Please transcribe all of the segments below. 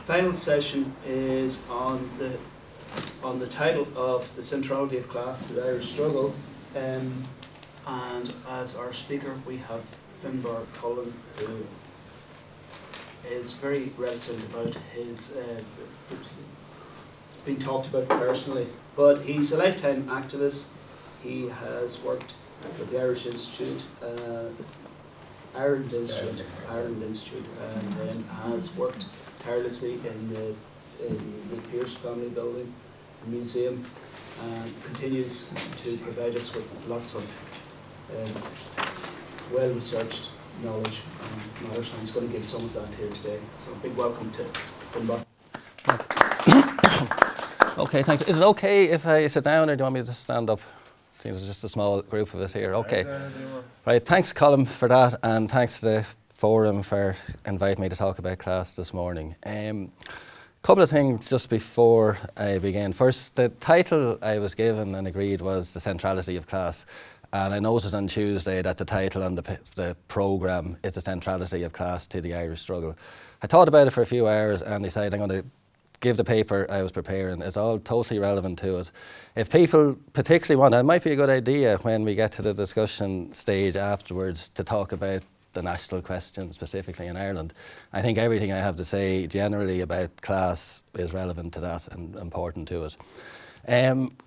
final session is on the title of The Centrality of Class to the Irish Struggle, and as our speaker we have Finbar Cullen, who is very reticent about his being talked about personally, but he's a lifetime activist. He has worked with the Irish Institute, Ireland Institute, and has worked tirelessly in the Pierce family building, the museum, and continues to provide us with lots of well-researched knowledge and he's going to give some of that here today. So a big welcome to Finbar. Okay, thanks. Is it okay if I sit down, or do you want me to stand up? Seems it's just a small group of us here. Okay. Right, thanks Colin for that, and thanks to the forum for inviting me to talk about class this morning. Couple of things just before I begin. First, the title I was given and agreed was The Centrality of Class. And I noticed on Tuesday that the title on the programme is The Centrality of Class to the Irish Struggle. I thought about it for a few hours and decided I'm going to give the paper I was preparing. It's all totally relevant to it. If people particularly want, it might be a good idea when we get to the discussion stage afterwards to talk about the national question specifically in Ireland. I think everything I have to say generally about class is relevant to that and important to it.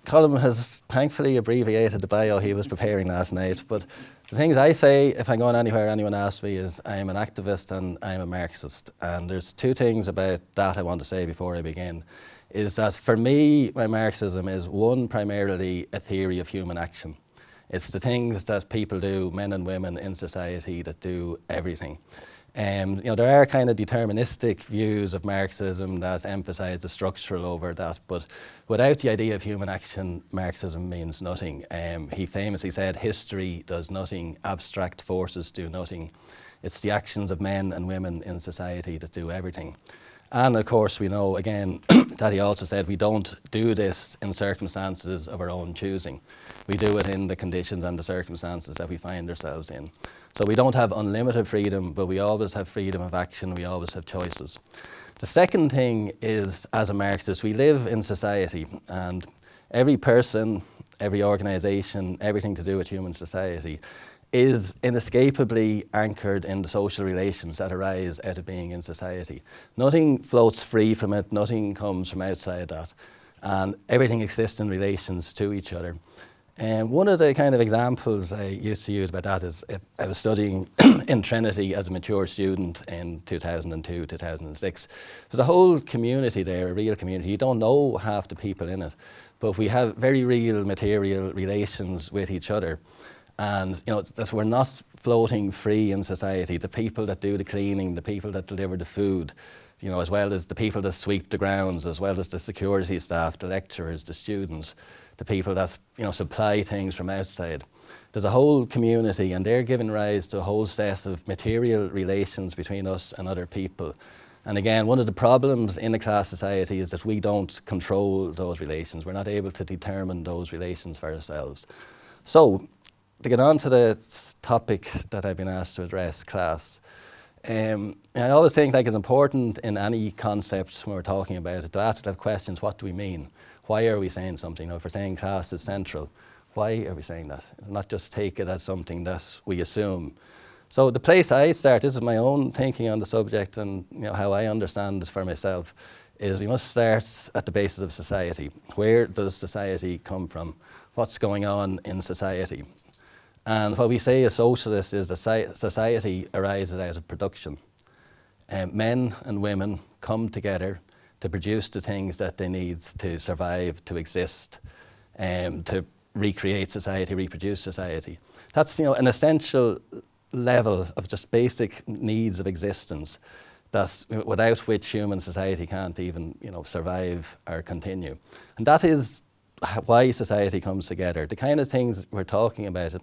Colin has thankfully abbreviated the bio he was preparing last night, but the things I say if I'm going anywhere anyone asks me is I'm an activist and I'm a Marxist. And there's two things about that I want to say before I begin. Is that for me, my Marxism is one, primarily a theory of human action. It's the things that people do, men and women in society, that do everything. You know, there are kind of deterministic views of Marxism that emphasise the structural over that, but without the idea of human action, Marxism means nothing. He famously said, history does nothing, abstract forces do nothing. It's the actions of men and women in society that do everything. And of course we know, again, that he also said we don't do this in circumstances of our own choosing. We do it in the conditions and the circumstances that we find ourselves in. So we don't have unlimited freedom, but we always have freedom of action, we always have choices. The second thing is, as a Marxist, we live in society, and every person, every organisation, everything to do with human society is inescapably anchored in the social relations that arise out of being in society. Nothing floats free from it, nothing comes from outside that, and everything exists in relations to each other. And one of the kind of examples I used to use about that is I was studying in Trinity as a mature student in 2002, 2006. There's a whole community there, a real community. You don't know half the people in it, but we have very real material relations with each other. And you know, that we're not floating free in society. The people that do the cleaning, the people that deliver the food, you know, as well as the people that sweep the grounds, as well as the security staff, the lecturers, the students, the people that, you know, supply things from outside. There's a whole community, and they're giving rise to a whole set of material relations between us and other people. And again, one of the problems in a class society is that we don't control those relations. We're not able to determine those relations for ourselves. So, to get on to the topic that I've been asked to address, class. I always think like it's important in any concept when we're talking about it to ask that questions, what do we mean? Why are we saying something? You know, if we're saying class is central, why are we saying that? Not just take it as something that we assume. So the place I start, this is my own thinking on the subject and you know how I understand it for myself, is we must start at the basis of society. Where does society come from? What's going on in society? And what we say as socialists is that society arises out of production. Men and women come together to produce the things that they need to survive, to exist, to recreate society, reproduce society. That's, you know, an essential level of just basic needs of existence that's without which human society can't even, you know, survive or continue. And that is why society comes together. The kind of things we're talking about,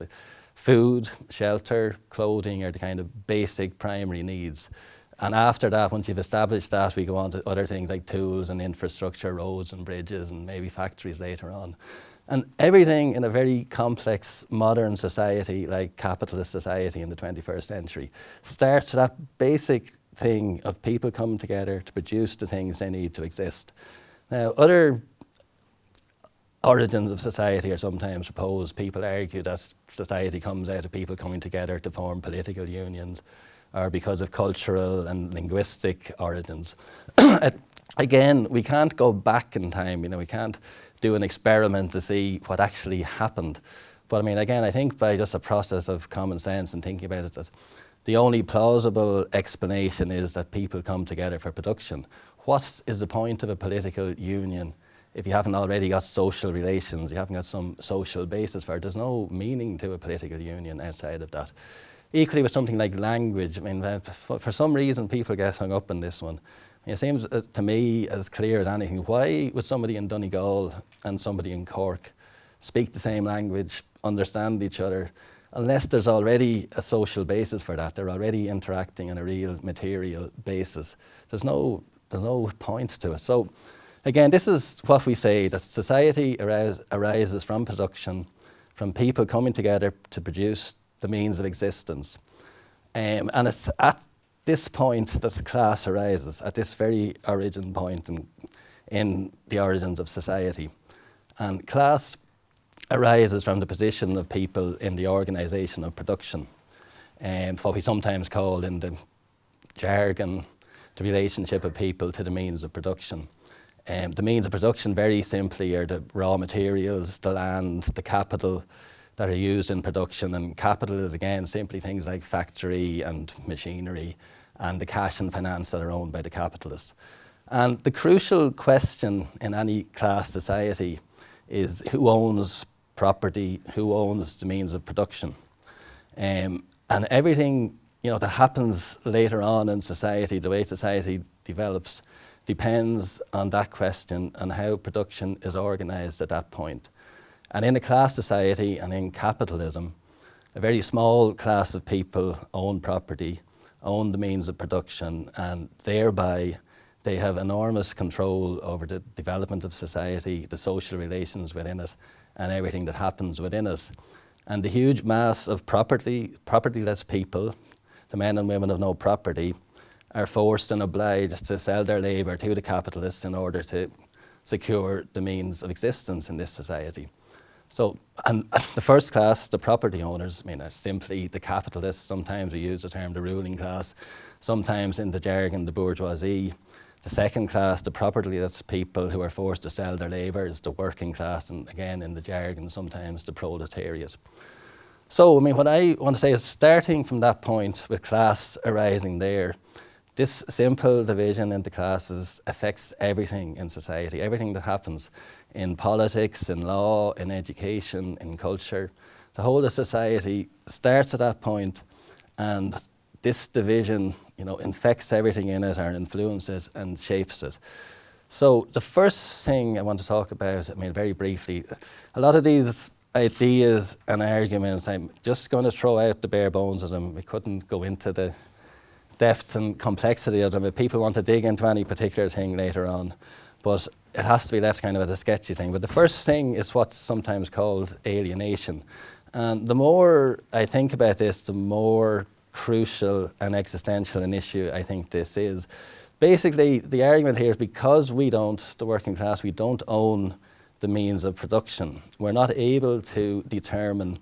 food, shelter, clothing, are the kind of basic primary needs. And after that, once you've established that, we go on to other things like tools and infrastructure, roads and bridges, and maybe factories later on. And everything in a very complex modern society, like capitalist society in the 21st century, starts with that basic thing of people coming together to produce the things they need to exist. Now, other origins of society are sometimes proposed. People argue that society comes out of people coming together to form political unions, or because of cultural and linguistic origins. Again, we can't go back in time, we can't do an experiment to see what actually happened. But I mean, again, I think by just a process of common sense and thinking about it, that the only plausible explanation is that people come together for production. What is the point of a political union if you haven't already got social relations, you haven't got some social basis for it? There's no meaning to a political union outside of that. Equally with something like language, I mean, for some reason people get hung up on this one. It seems to me as clear as anything. Why would somebody in Donegal and somebody in Cork speak the same language, understand each other, unless there's already a social basis for that? They're already interacting on a real material basis. There's no point to it. So again, this is what we say, that society arises from production, from people coming together to produce the means of existence. And it's at this point that class arises, at this very origin point in the origins of society. And class arises from the position of people in the organisation of production, and what we sometimes call in the jargon the relationship of people to the means of production. The means of production very simply are the raw materials, the land, the capital that are used in production, and capital is again simply things like factory and machinery and the cash and finance that are owned by the capitalists. And the crucial question in any class society is who owns property, who owns the means of production. And everything that happens later on in society, the way society develops, depends on that question and how production is organised at that point. And in a class society and in capitalism, a very small class of people own property, own the means of production, and thereby they have enormous control over the development of society, the social relations within it, and everything that happens within it. And the huge mass of propertyless people, the men and women of no property, are forced and obliged to sell their labour to the capitalists in order to secure the means of existence in this society. So, and the first class, the property owners, are simply the capitalists. Sometimes we use the term the ruling class, sometimes in the jargon the bourgeoisie. The second class, the propertyless people who are forced to sell their labour, is the working class, and again in the jargon sometimes the proletariat. So, what I want to say is, starting from that point with class arising there, this simple division into classes affects everything in society, everything that happens in politics, in law, in education, in culture. The whole of society starts at that point, and this division, infects everything in it, or influences it and shapes it. So the first thing I want to talk about, very briefly, a lot of these ideas and arguments, I'm just going to throw out the bare bones of them. We couldn't go into the depth and complexity of them if people want to dig into any particular thing later on. But it has to be left kind of as a sketchy thing. But the first thing is what's sometimes called alienation. And the more I think about this, the more crucial and existential an issue I think this is. Basically, the argument here is because we don't, the working class, we don't own the means of production. We're not able to determine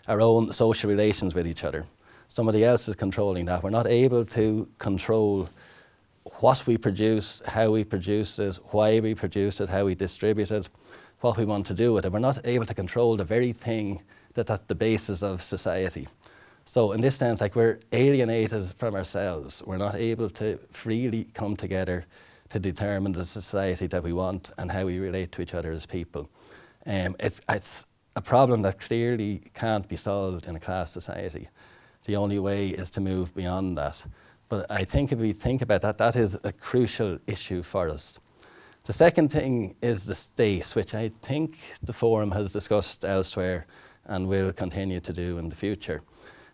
our own social relations with each other. Somebody else is controlling that. We're not able to control what we produce, how we produce it, why we produce it, how we distribute it, what we want to do with it. We're not able to control the very thing that's at the basis of society. So in this sense, we're alienated from ourselves. We're not able to freely come together to determine the society that we want and how we relate to each other as people. It's a problem that clearly can't be solved in a class society. The only way is to move beyond that. But I think if we think about that, that is a crucial issue for us. The second thing is the state, which I think the forum has discussed elsewhere and will continue to do in the future.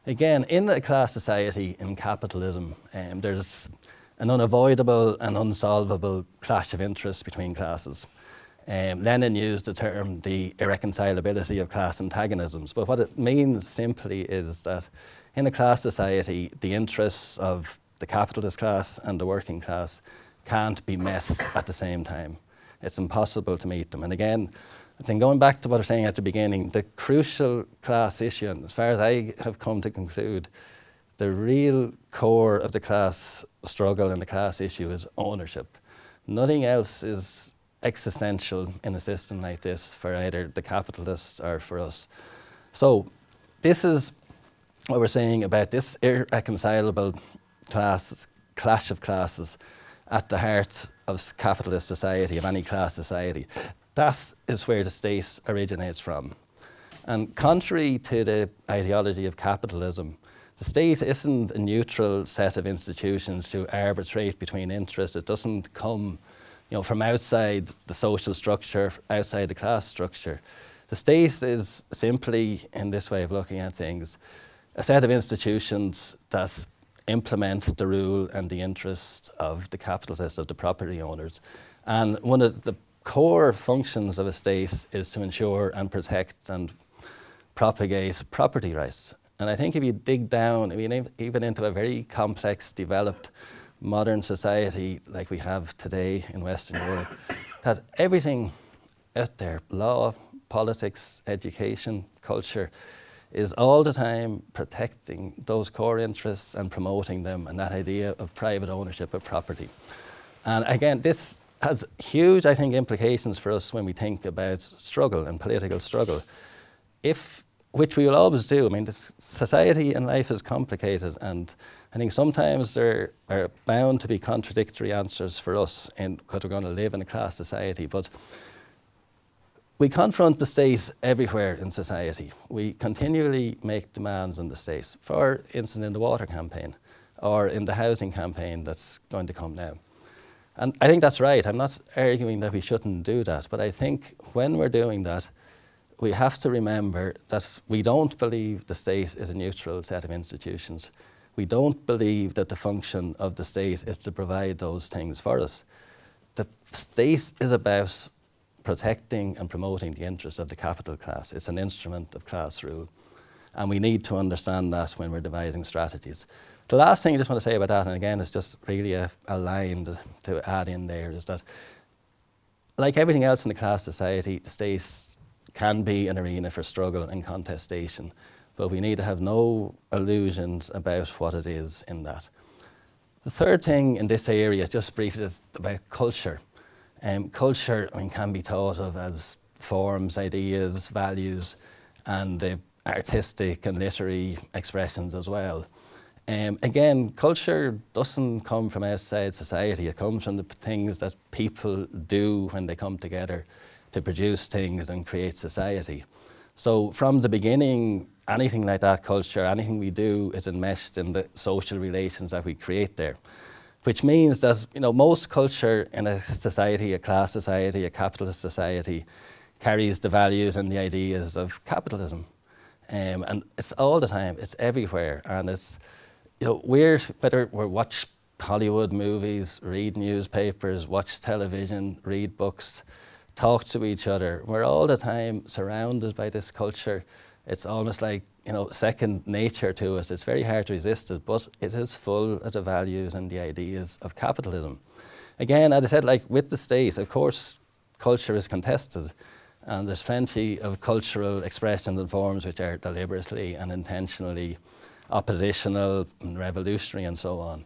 Again, in a class society, in capitalism, there's an unavoidable and unsolvable clash of interests between classes. Lenin used the term the irreconcilability of class antagonisms, but what it means simply is that in a class society, the interests of the capitalist class and the working class can't be met at the same time. It's impossible to meet them. And again, I think going back to what I was saying at the beginning, the crucial class issue, and as far as I have come to conclude, the real core of the class struggle and the class issue is ownership. Nothing else is existential in a system like this for either the capitalists or for us. So this is what we're saying about this irreconcilable clash of classes at the heart of capitalist society, of any class society. That is where the state originates from. And contrary to the ideology of capitalism, the state isn't a neutral set of institutions to arbitrate between interests. It doesn't come, from outside the social structure, outside the class structure. The state is simply, in this way of looking at things, a set of institutions that implement the rule and the interests of the capitalists, of the property owners. And one of the core functions of a state is to ensure and protect and propagate property rights. And I think if you dig down, even into a very complex, developed, modern society like we have today in Western Europe, that everything out there, law, politics, education, culture, is all the time protecting those core interests and promoting them, and that idea of private ownership of property. And again, this has huge, I think, implications for us when we think about struggle and political struggle. Which we will always do. I mean, this society and life is complicated, and I think sometimes there are bound to be contradictory answers for us because we're going to live in a class society. But we confront the state everywhere in society. We continually make demands on the state. For instance, in the water campaign or in the housing campaign that's going to come now. And I think that's right. I'm not arguing that we shouldn't do that, but I think when we're doing that, we have to remember that we don't believe the state is a neutral set of institutions. We don't believe that the function of the state is to provide those things for us. The state is about protecting and promoting the interests of the capital class. It's an instrument of class rule. And we need to understand that when we're devising strategies. The last thing I just want to say about that, and again, it's just really a line to add in there, is that like everything else in the class society, the state can be an arena for struggle and contestation, but we need to have no illusions about what it is in that. The third thing in this area, just briefly, is about culture. Culture, can be thought of as forms, ideas, values, and the artistic and literary expressions as well. Again, culture doesn't come from outside society. It comes from the things that people do when they come together to produce things and create society. So from the beginning, anything like that culture, anything we do is enmeshed in the social relations that we create there. Which means that most culture in a society, a class society, a capitalist society, carries the values and the ideas of capitalism. And it's all the time, it's everywhere. And it's, whether we watch Hollywood movies, read newspapers, watch television, read books, talk to each other, we're all the time surrounded by this culture. It's almost like, second nature to us. It's very hard to resist it, but it is full of the values and the ideas of capitalism. Again, as I said, like with the state, of course, culture is contested, and there's plenty of cultural expressions and forms which are deliberately and intentionally oppositional and revolutionary and so on.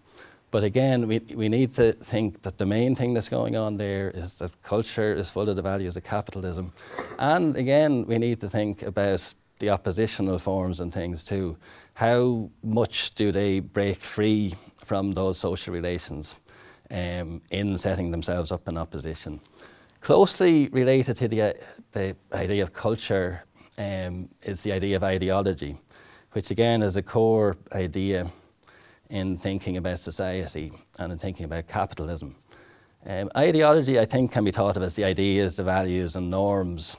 But again, we need to think that the main thing that's going on there is that culture is full of the values of capitalism. And again, we need to think about the oppositional forms and things too. How much do they break free from those social relations in setting themselves up in opposition? Closely related to the idea of culture is the idea of ideology, which again is a core idea in thinking about society and in thinking about capitalism. Ideology, I think, can be thought of as the ideas, the values and norms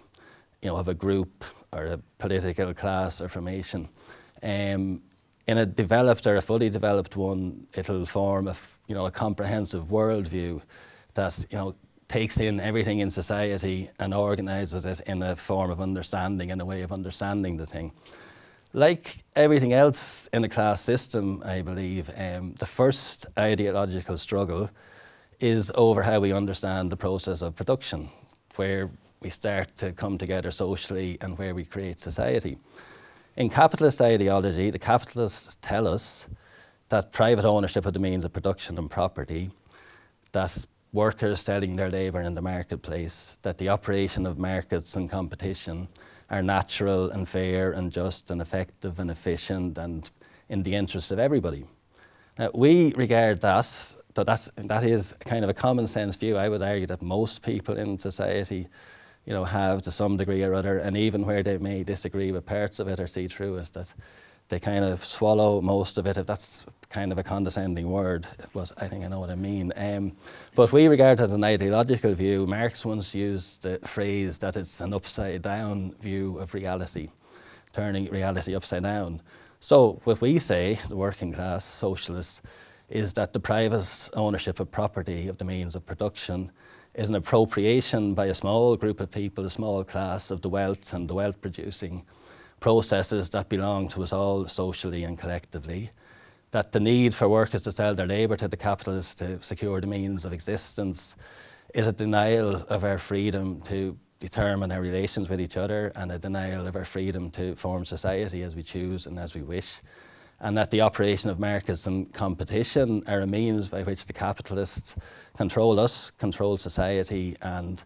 of a group or a political class or formation. In a developed or a fully developed one, it'll form a comprehensive worldview that takes in everything in society and organises it in a form of understanding and a way of understanding the thing. Like everything else in a class system, I believe, the first ideological struggle is over how we understand the process of production, where we start to come together socially and where we create society. In capitalist ideology, the capitalists tell us that private ownership of the means of production and property, that workers selling their labour in the marketplace, that the operation of markets and competition are natural and fair and just and effective and efficient and in the interest of everybody. Now, we regard that is kind of a common sense view. I would argue that most people in society, have to some degree or other, and even where they may disagree with parts of it or see through it, that they kind of swallow most of it, if that's kind of a condescending word, but I think I know what I mean. But we regard it as an ideological view. Marx once used the phrase that it's an upside down view of reality, turning reality upside down. So what we say, the working class socialists, is that the private ownership of property, of the means of production, is an appropriation by a small group of people, a small class, of the wealth and the wealth producing processes that belong to us all socially and collectively, that the need for workers to sell their labour to the capitalists to secure the means of existence is a denial of our freedom to determine our relations with each other and a denial of our freedom to form society as we choose and as we wish, and that the operation of markets and competition are a means by which the capitalists control us, control society, and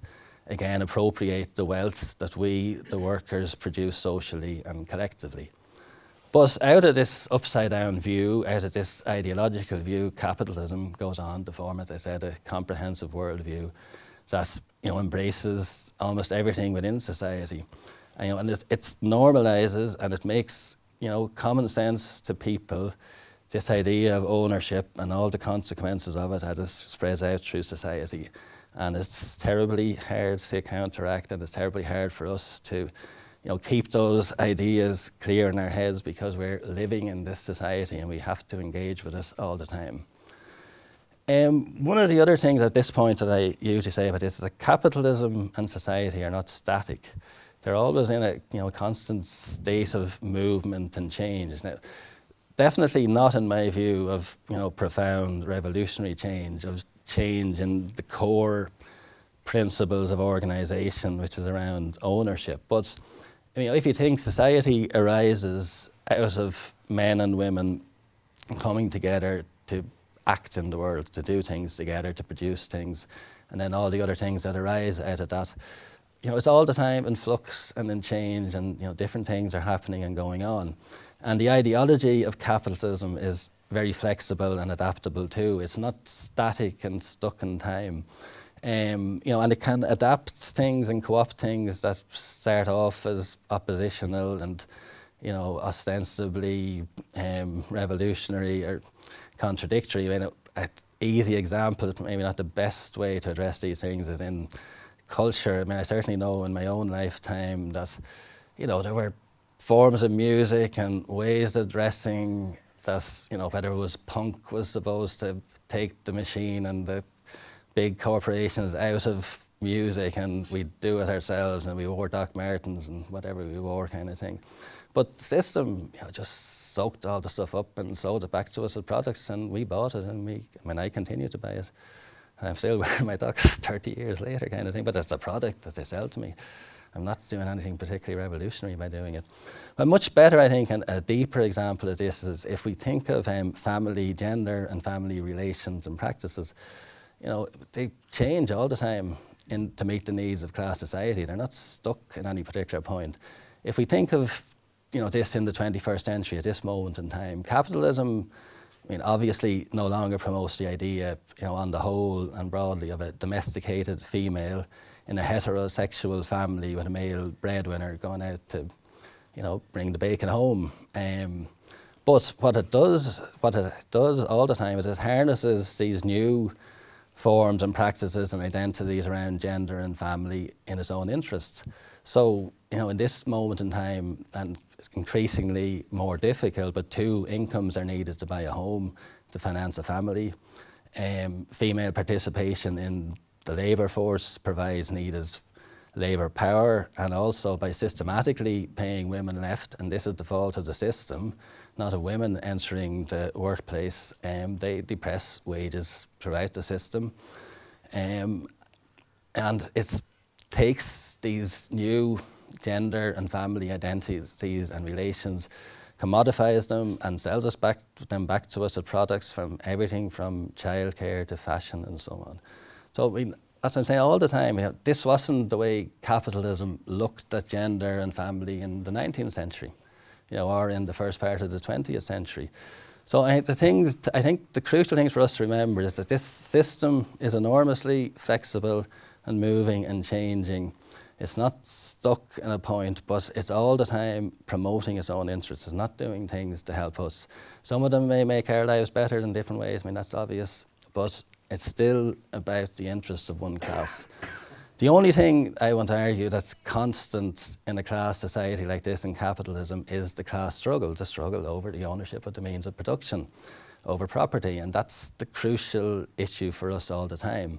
again appropriate the wealth that we, the workers, produce socially and collectively. But out of this upside down view, out of this ideological view, capitalism goes on to form, as I said, a comprehensive worldview that embraces almost everything within society. And it normalises and it makes common sense to people, this idea of ownership and all the consequences of it as it spreads out through society. And it's terribly hard to counteract, and it's terribly hard for us to keep those ideas clear in our heads, because we're living in this society and we have to engage with it all the time. One of the other things at this point that I usually say about this is that capitalism and society are not static. They're always in a constant state of movement and change. Now, definitely not in my view of profound revolutionary change, of change in the core principles of organisation, which is around ownership. But if you think society arises out of men and women coming together to act in the world, to do things together, to produce things, and then all the other things that arise out of that, it's all the time in flux and in change, and different things are happening and going on. And the ideology of capitalism is very flexible and adaptable too. It's not static and stuck in time. And it can adapt things and co-opt things that start off as oppositional and ostensibly revolutionary or contradictory. An easy example, maybe not the best way to address these things, is in culture. I certainly know in my own lifetime that there were forms of music and ways of dressing that, whether it was punk was supposed to take the machine and the big corporations out of music, and we'd do it ourselves, and we wore Doc Martens and whatever we wore, kind of thing. But the system just soaked all the stuff up and sold it back to us as products, and we bought it, and I continue to buy it. And I'm still wearing my Docs 30 years later, kind of thing, but that's the product that they sell to me. I'm not doing anything particularly revolutionary by doing it. A much better, I think, and a deeper example of this is if we think of family, gender and family relations and practices, they change all the time to meet the needs of class society. They're not stuck in any particular point. If we think of this in the 21st century, at this moment in time, capitalism, obviously no longer promotes the idea, on the whole and broadly, of a domesticated female in a heterosexual family with a male breadwinner going out to, bring the bacon home. But what it does all the time is it harnesses these new forms and practices and identities around gender and family in its own interests. So, in this moment in time, and it's increasingly more difficult, but two incomes are needed to buy a home, to finance a family. Female participation in the labour force provides needed labour power, and also by systematically paying women left, and this is the fault of the system, not of women entering the workplace. They depress wages throughout the system. And it takes these new gender and family identities and relations, commodifies them and sells them back to us as products from everything from childcare to fashion and so on. So I mean, that's what I'm saying all the time. You know, this wasn't the way capitalism looked at gender and family in the 19th century, you know, or in the first part of the 20th century. So I think the crucial things for us to remember is that this system is enormously flexible and moving and changing. It's not stuck in a point, but it's all the time promoting its own interests. It's not doing things to help us. Some of them may make our lives better in different ways. I mean, that's obvious, but it's still about the interests of one class. The only thing I want to argue that's constant in a class society like this in capitalism is the class struggle, the struggle over the ownership of the means of production, over property, and that's the crucial issue for us all the time.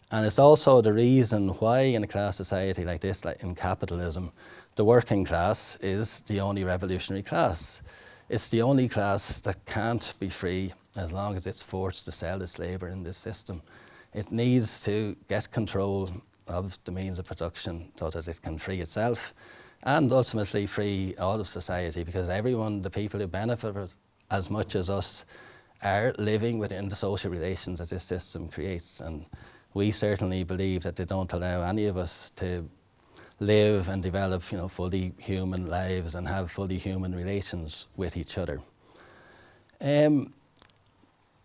And it's also the reason why in a class society like this, like in capitalism, the working class is the only revolutionary class. It's the only class that can't be free as long as it's forced to sell its labour in this system. It needs to get control of the means of production so that it can free itself and ultimately free all of society, because everyone, the people who benefit as much as us, are living within the social relations that this system creates. And we certainly believe that they don't allow any of us to live and develop, you know, fully human lives and have fully human relations with each other.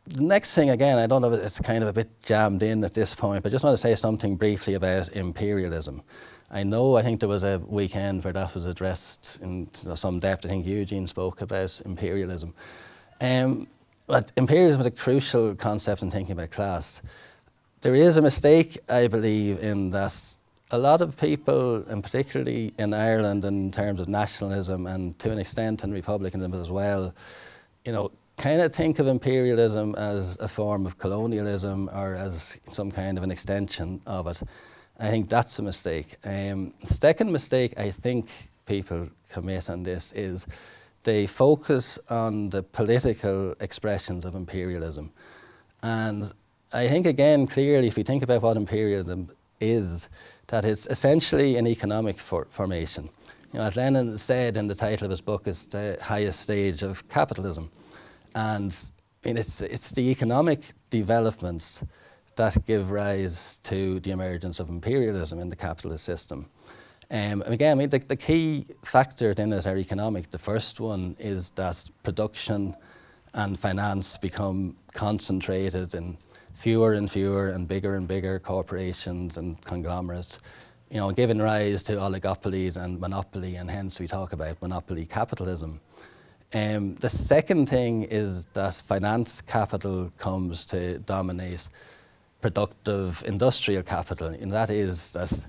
The next thing, again, I don't know if it's kind of a bit jammed in at this point, but I just want to say something briefly about imperialism. I think there was a weekend where that was addressed in some depth. I think Eugene spoke about imperialism. But imperialism is a crucial concept in thinking about class. There is a mistake, I believe, in that a lot of people, and particularly in Ireland in terms of nationalism and to an extent in republicanism as well, you know, kind of think of imperialism as a form of colonialism or as some kind of an extension of it. I think that's a mistake. The second mistake I think people commit on this is they focus on the political expressions of imperialism. And I think, again, clearly, if we think about what imperialism is, that it's essentially an economic formation. You know, as Lenin said in the title of his book, it's the highest stage of capitalism. And I mean, it's the economic developments that give rise to the emergence of imperialism in the capitalist system. Again, I mean, the key factor in it are economic. The first one is that production and finance become concentrated in fewer and fewer and bigger corporations and conglomerates, you know, giving rise to oligopolies and monopoly, and hence we talk about monopoly capitalism. The second thing is that finance capital comes to dominate productive industrial capital, and that is that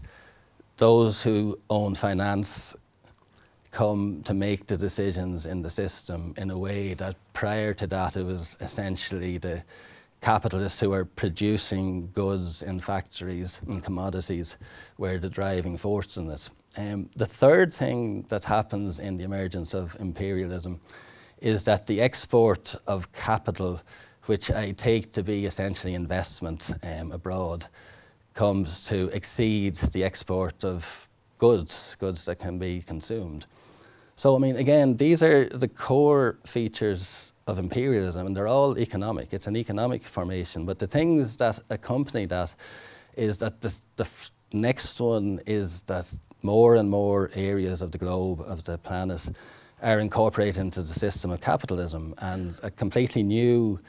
those who own finance come to make the decisions in the system in a way that prior to that it was essentially the capitalists who are producing goods in factories and commodities were the driving force in this. The third thing that happens in the emergence of imperialism is that the export of capital, which I take to be essentially investment abroad, comes to exceed the export of goods that can be consumed. So, I mean, again, these are the core features of imperialism, and they're all economic. It's an economic formation, but the things that accompany that is that the next one is that more and more areas of the globe, of the planet, are incorporated into the system of capitalism, and a completely new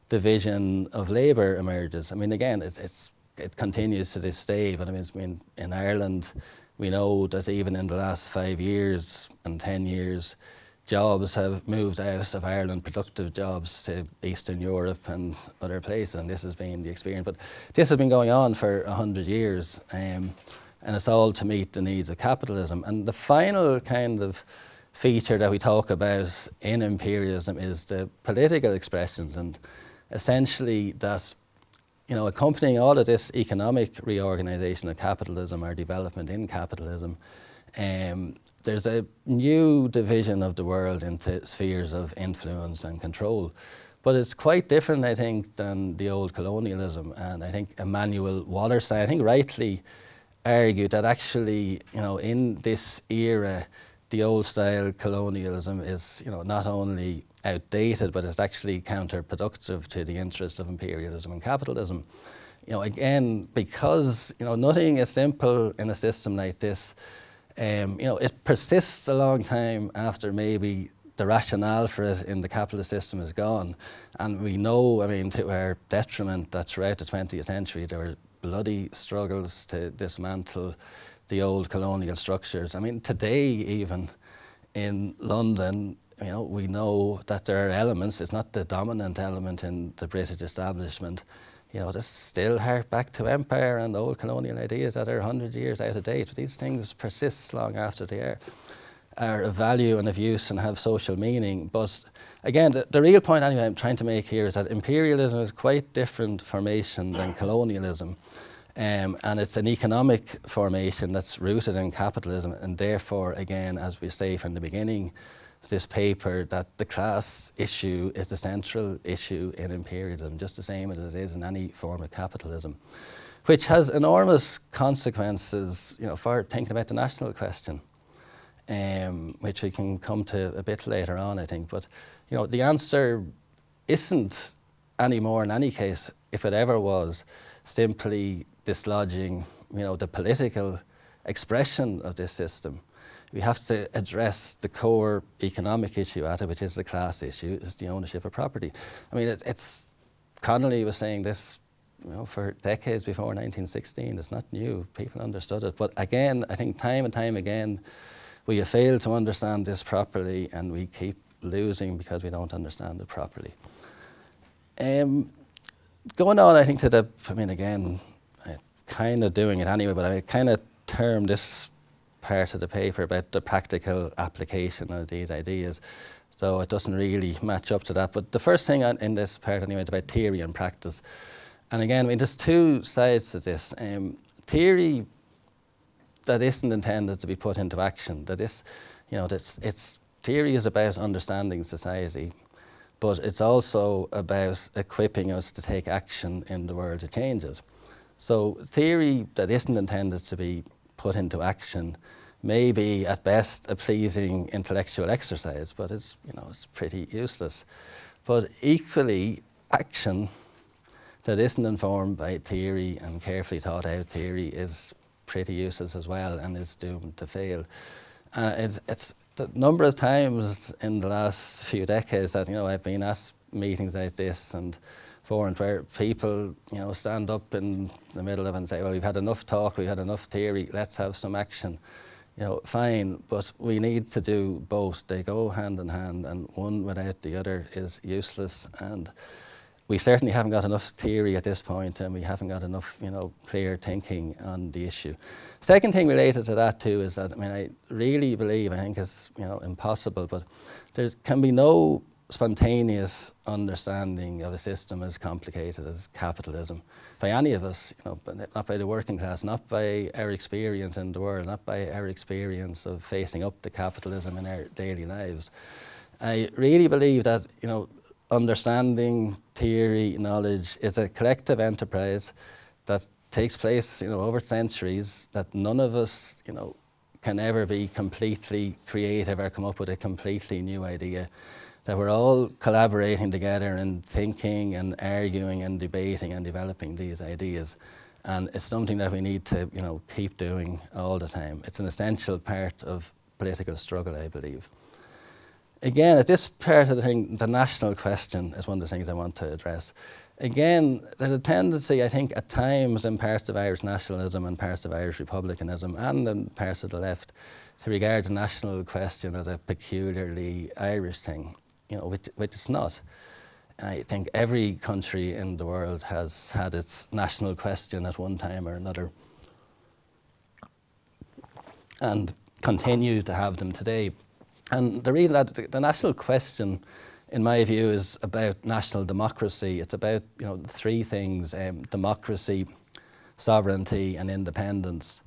division of labour emerges. I mean, again, it continues to this day, but I mean, in Ireland, we know that even in the last 5 years and 10 years, jobs have moved out of Ireland, productive jobs, to Eastern Europe and other places, and this has been the experience. But this has been going on for 100 years, and it's all to meet the needs of capitalism. And the final kind of feature that we talk about in imperialism is the political expressions, and essentially that, accompanying all of this economic reorganisation of capitalism or development in capitalism, there's a new division of the world into spheres of influence and control. But it's quite different, I think, than the old colonialism. And I think Emmanuel Wallerstein, I think, rightly argued that actually, in this era, the old style colonialism is, not only outdated, but it's actually counterproductive to the interest of imperialism and capitalism. Again, because, nothing is simple in a system like this. It persists a long time after maybe the rationale for it in the capitalist system is gone. And we know, to our detriment, that throughout the 20th century there were bloody struggles to dismantle the old colonial structures. Today even in London, we know that there are elements, it's not the dominant element in the British establishment, this still hark back to empire and old colonial ideas that are 100 years out of date. These things persist long after they are of value and of use and have social meaning. But again, the real point anyway I'm trying to make here is that imperialism is quite different formation than colonialism. And it's an economic formation that's rooted in capitalism, and therefore, again, as we say from the beginning of this paper, that the class issue is the central issue in imperialism, just the same as it is in any form of capitalism, which has enormous consequences, for thinking about the national question, which we can come to a bit later on, I think. But, the answer isn't anymore, in any case, if it ever was, simply dislodging, the political expression of this system. We have to address the core economic issue at it, which is the class issue, is the ownership of property. It's Connolly was saying this, for decades before 1916. It's not new. People understood it. But again, I think time and time again, we have failed to understand this properly, and we keep losing because we don't understand it properly. Going on, I think, to the, again, kind of doing it anyway, but I kind of termed this part of the paper about the practical application of these ideas, so it doesn't really match up to that. But the first thing in this part anyway is about theory and practice. And again, there's two sides to this. Theory that isn't intended to be put into action, that is, theory is about understanding society, but it's also about equipping us to take action in the world that changes. So theory that isn't intended to be put into action may be at best a pleasing intellectual exercise, but it's pretty useless. But equally, action that isn't informed by theory and carefully thought out theory is pretty useless as well, and is doomed to fail. It's the number of times in the last few decades that I've been at meetings like this and forums where people stand up in the middle of it and say, well, we've had enough talk, we've had enough theory, let's have some action. Fine, but we need to do both. They go hand in hand, and one without the other is useless. And we certainly haven't got enough theory at this point, and we haven't got enough, clear thinking on the issue. Second thing related to that too is that, I really believe, I think it's, impossible, but there can be no spontaneous understanding of a system as complicated as capitalism by any of us, but not by the working class, not by our experience in the world, not by our experience of facing up to capitalism in our daily lives. I really believe that, understanding, theory, knowledge is a collective enterprise that takes place, over centuries, that none of us, can ever be completely creative or come up with a completely new idea, that we're all collaborating together and thinking and arguing and debating and developing these ideas. And it's something that we need to, keep doing all the time. It's an essential part of political struggle, I believe. Again, at this part of the thing, the national question is one of the things I want to address. Again, there's a tendency, I think, at times in parts of Irish nationalism and parts of Irish republicanism and in parts of the left to regard the national question as a peculiarly Irish thing, which it's not. I think every country in the world has had its national question at one time or another, and continue to have them today. And the reason that the national question in my view, is about national democracy. It's about, three things: democracy, sovereignty, and independence.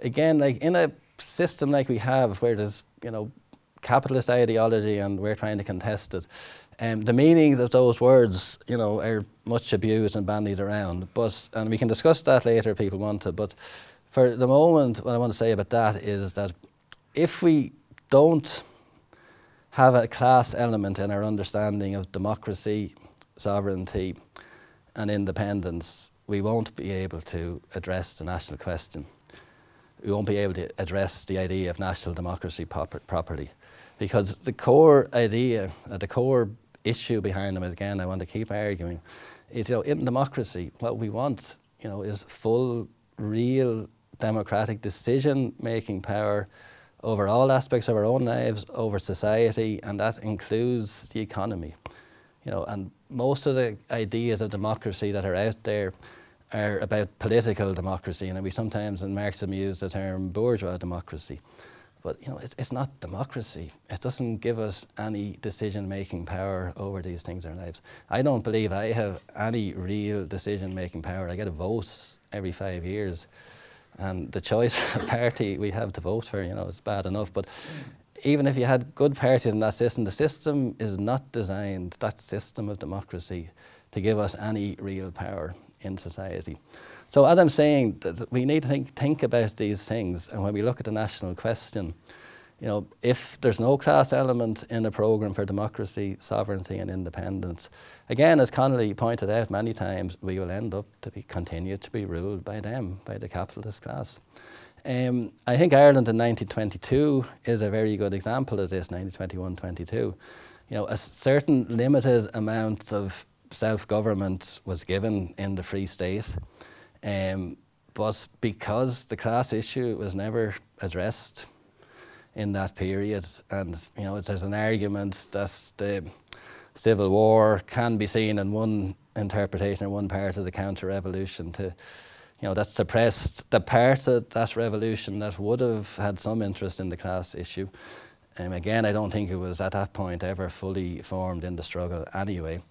Again, like in a system like we have, where there's capitalist ideology and we're trying to contest it, the meanings of those words, are much abused and bandied around. And we can discuss that later if people want to. But for the moment, what I want to say about that is that if we don't have a class element in our understanding of democracy, sovereignty, and independence, we won't be able to address the national question. We won't be able to address the idea of national democracy properly. Because the core idea, the core issue behind them, again, I want to keep arguing, is, in democracy, what we want, is full, real democratic decision-making power over all aspects of our own lives, over society, and that includes the economy. And most of the ideas of democracy that are out there are about political democracy, and we sometimes in Marxism use the term bourgeois democracy. But it's not democracy. It doesn't give us any decision-making power over these things in our lives. I don't believe I have any real decision-making power. I get a vote every 5 years, and the choice of party we have to vote for, is bad enough. But even if you had good parties in that system, the system is not designed, that system of democracy, to give us any real power in society. So as I'm saying, that we need to think about these things, and when we look at the national question, if there's no class element in a programme for democracy, sovereignty and independence, again, as Connolly pointed out many times, we will end up to continue to be ruled by them, by the capitalist class. I think Ireland in 1922 is a very good example of this, 1921-22. A certain limited amount of self-government was given in the Free State, but because the class issue was never addressed in that period, and there's an argument that the Civil War can be seen in one interpretation or one part as a counter-revolution to, that suppressed the part of that revolution that would have had some interest in the class issue. Again, I don't think it was at that point ever fully formed in the struggle anyway.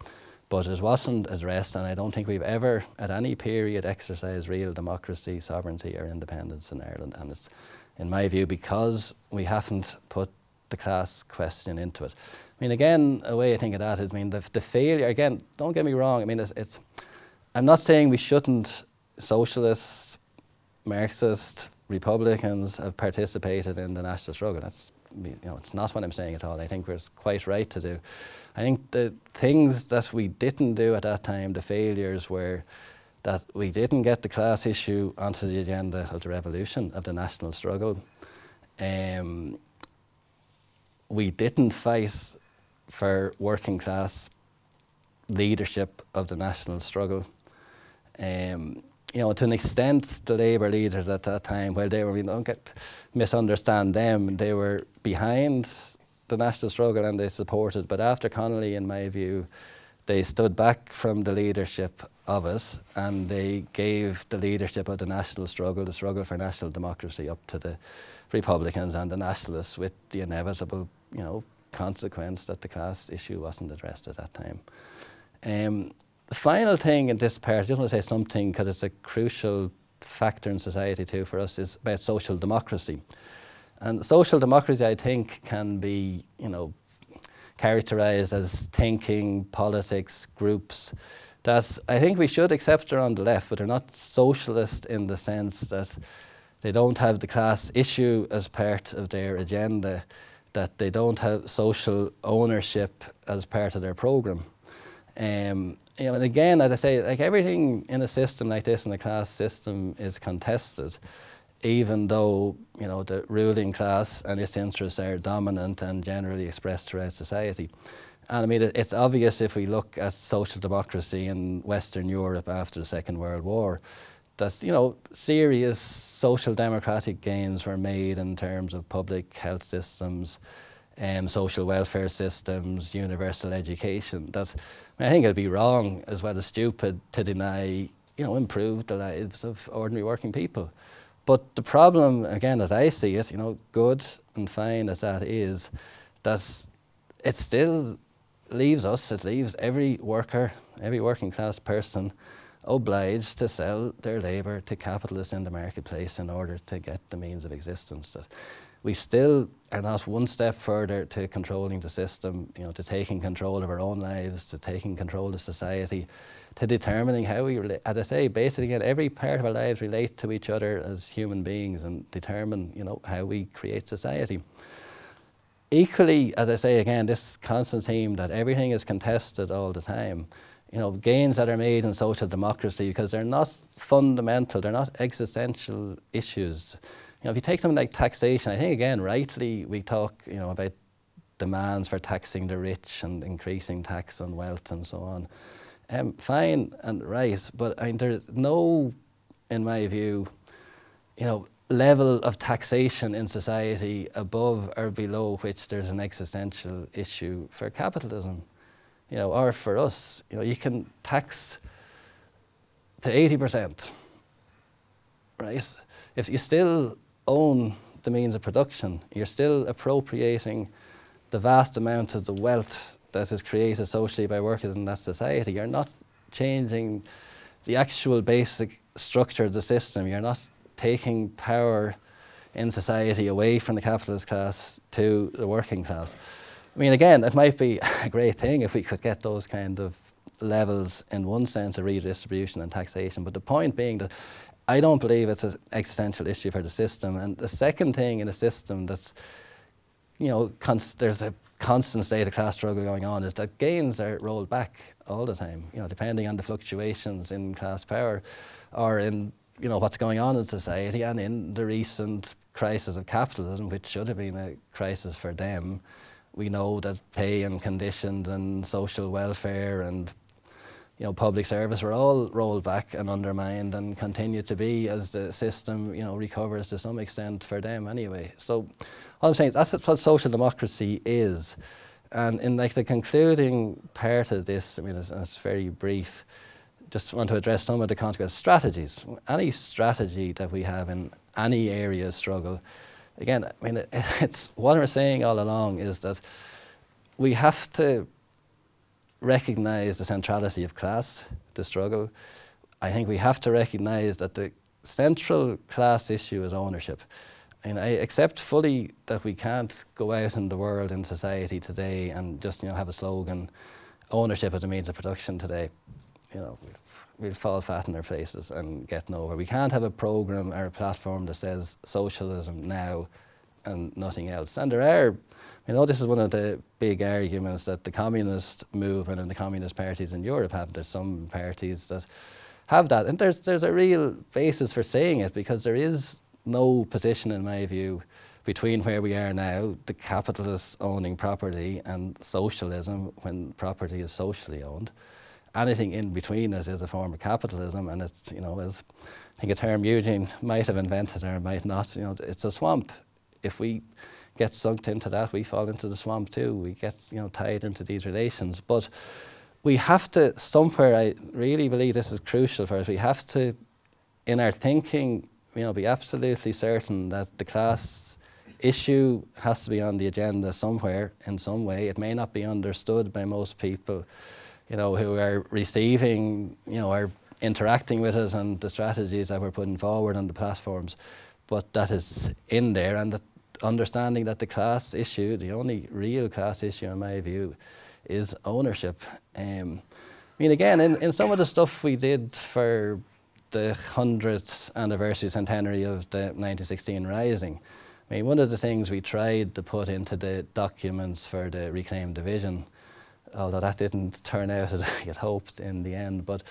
But it wasn't addressed, and I don't think we've ever, at any period, exercised real democracy, sovereignty or independence in Ireland. And it's, in my view, because we haven't put the class question into it. Again, a way I think of that is, the failure, again, don't get me wrong, I'm not saying we shouldn't, socialists, Marxists, Republicans have participated in the national struggle. That's, it's not what I'm saying at all. I think we're quite right to do. I think the things that we didn't do at that time, the failures, were that we didn't get the class issue onto the agenda of the revolution, of the national struggle. We didn't fight for working class leadership of the national struggle. To an extent, the Labour leaders at that time, while they were, don't misunderstand them, they were behind the national struggle and they supported. But after Connolly, in my view, they stood back from the leadership of it, and they gave the leadership of the national struggle, the struggle for national democracy, up to the Republicans and the Nationalists, with the inevitable, consequence that the class issue wasn't addressed at that time. The final thing in this part, I just want to say something because it's a crucial factor in society too for us, is about social democracy. And social democracy, I think, can be, characterised as thinking, politics, groups that I think we should accept are on the left, but they're not socialist in the sense that they don't have the class issue as part of their agenda, that they don't have social ownership as part of their programme. And again, as I say, like everything in a system like this, in a class system, is contested, even though the ruling class and its interests are dominant and generally expressed throughout society. And it's obvious if we look at social democracy in Western Europe after the Second World War, that serious social democratic gains were made in terms of public health systems, social welfare systems, universal education. That I think it'd be wrong as well as stupid to deny, improve the lives of ordinary working people. But the problem, again, as I see it, good and fine as that is, that it's still leaves us, it leaves every worker, every working class person obliged to sell their labour to capitalists in the marketplace in order to get the means of existence. That we still are not one step further to controlling the system, you know, to taking control of our own lives, to taking control of society, to determining how we relate. As I say, basically, again, every part of our lives relate to each other as human beings and determine, you know, how we create society. Equally, as I say again, this constant theme that everything is contested all the time. You know, gains that are made in social democracy, because they're not fundamental, they're not existential issues. You know, if you take something like taxation, I think again, rightly, we talk, you know, about demands for taxing the rich and increasing tax on wealth and so on. Fine and right, but I mean, there's no, in my view, you know, level of taxation in society above or below which there's an existential issue for capitalism. You know, or for us, you know, you can tax to 80%, right? If you still own the means of production, you're still appropriating the vast amount of the wealth that is created socially by workers in that society. You're not changing the actual basic structure of the system. You're not taking power in society away from the capitalist class to the working class. I mean, again, it might be a great thing if we could get those kind of levels in one sense of redistribution and taxation, but the point being that I don't believe it's an existential issue for the system. And the second thing in a system that's, you know, there's a constant state of class struggle going on is that gains are rolled back all the time, you know, depending on the fluctuations in class power or in, you know, what's going on in society. And in the recent crisis of capitalism, which should have been a crisis for them, we know that pay and conditions and social welfare and, you know, public service were all rolled back and undermined and continue to be as the system, you know, recovers to some extent for them anyway. So all I'm saying is that's what social democracy is. And in like the concluding part of this, I mean, it's very brief, just want to address some of the consequent strategies. Any strategy that we have in any area of struggle, again, I mean, it's what we're saying all along is that we have to recognise the centrality of class, the struggle. I think we have to recognise that the central class issue is ownership. And I accept fully that we can't go out in the world, in society today and just, you know, have a slogan, ownership of the means of production today. You know, we'll fall fat in our faces and get nowhere. We can't have a programme or a platform that says socialism now and nothing else. And there are, you know, this is one of the big arguments that the communist movement and the communist parties in Europe have. There's some parties that have that. And there's a real basis for saying it, because there is no position, in my view, between where we are now, the capitalists owning property, and socialism when property is socially owned. Anything in between us is a form of capitalism, and it's, you know, as I think a term Eugene might have invented or might not, you know, it's a swamp. If we get sucked into that, we fall into the swamp too. We get, you know, tied into these relations. But we have to somewhere, I really believe this is crucial for us, we have to, in our thinking, you know, be absolutely certain that the class issue has to be on the agenda somewhere, in some way. It may not be understood by most people, you know, who are receiving, you know, are interacting with it and the strategies that we're putting forward on the platforms, but that is in there, and that understanding that the class issue, the only real class issue in my view, is ownership. I mean, again, in some of the stuff we did for the 100th anniversary centenary of the 1916 Rising, I mean, one of the things we tried to put into the documents for the reclaimed division, although that didn't turn out as we had hoped in the end, but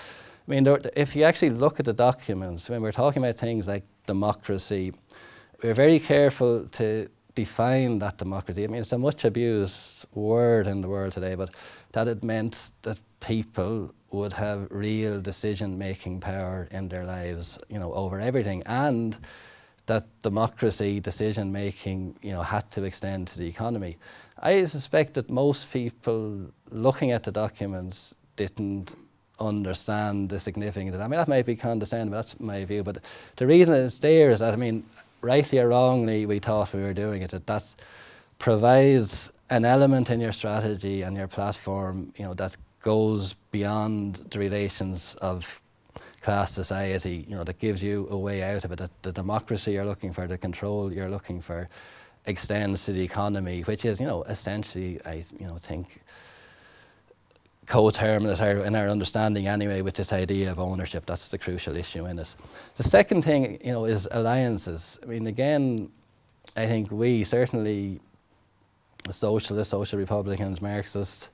I mean, if you actually look at the documents, when we're talking about things like democracy, we're very careful to define that democracy. I mean, it's a much abused word in the world today, but that it meant that people would have real decision-making power in their lives, you know, over everything, and that democracy, decision-making, you know, had to extend to the economy. I suspect that most people looking at the documents didn't understand the significance of that. I mean, that might be condescending, but that's my view. But the reason it's there is that, I mean, rightly or wrongly, we thought we were doing it, that provides an element in your strategy and your platform, you know, that goes beyond the relations of class society, you know, that gives you a way out of it, that the democracy you're looking for, the control you're looking for, extends to the economy, which is, you know, essentially, I think, coterminous in our understanding anyway with this idea of ownership. That's the crucial issue in it. The second thing, you know, is alliances. I mean, again, I think we, certainly the socialists, social republicans, Marxists,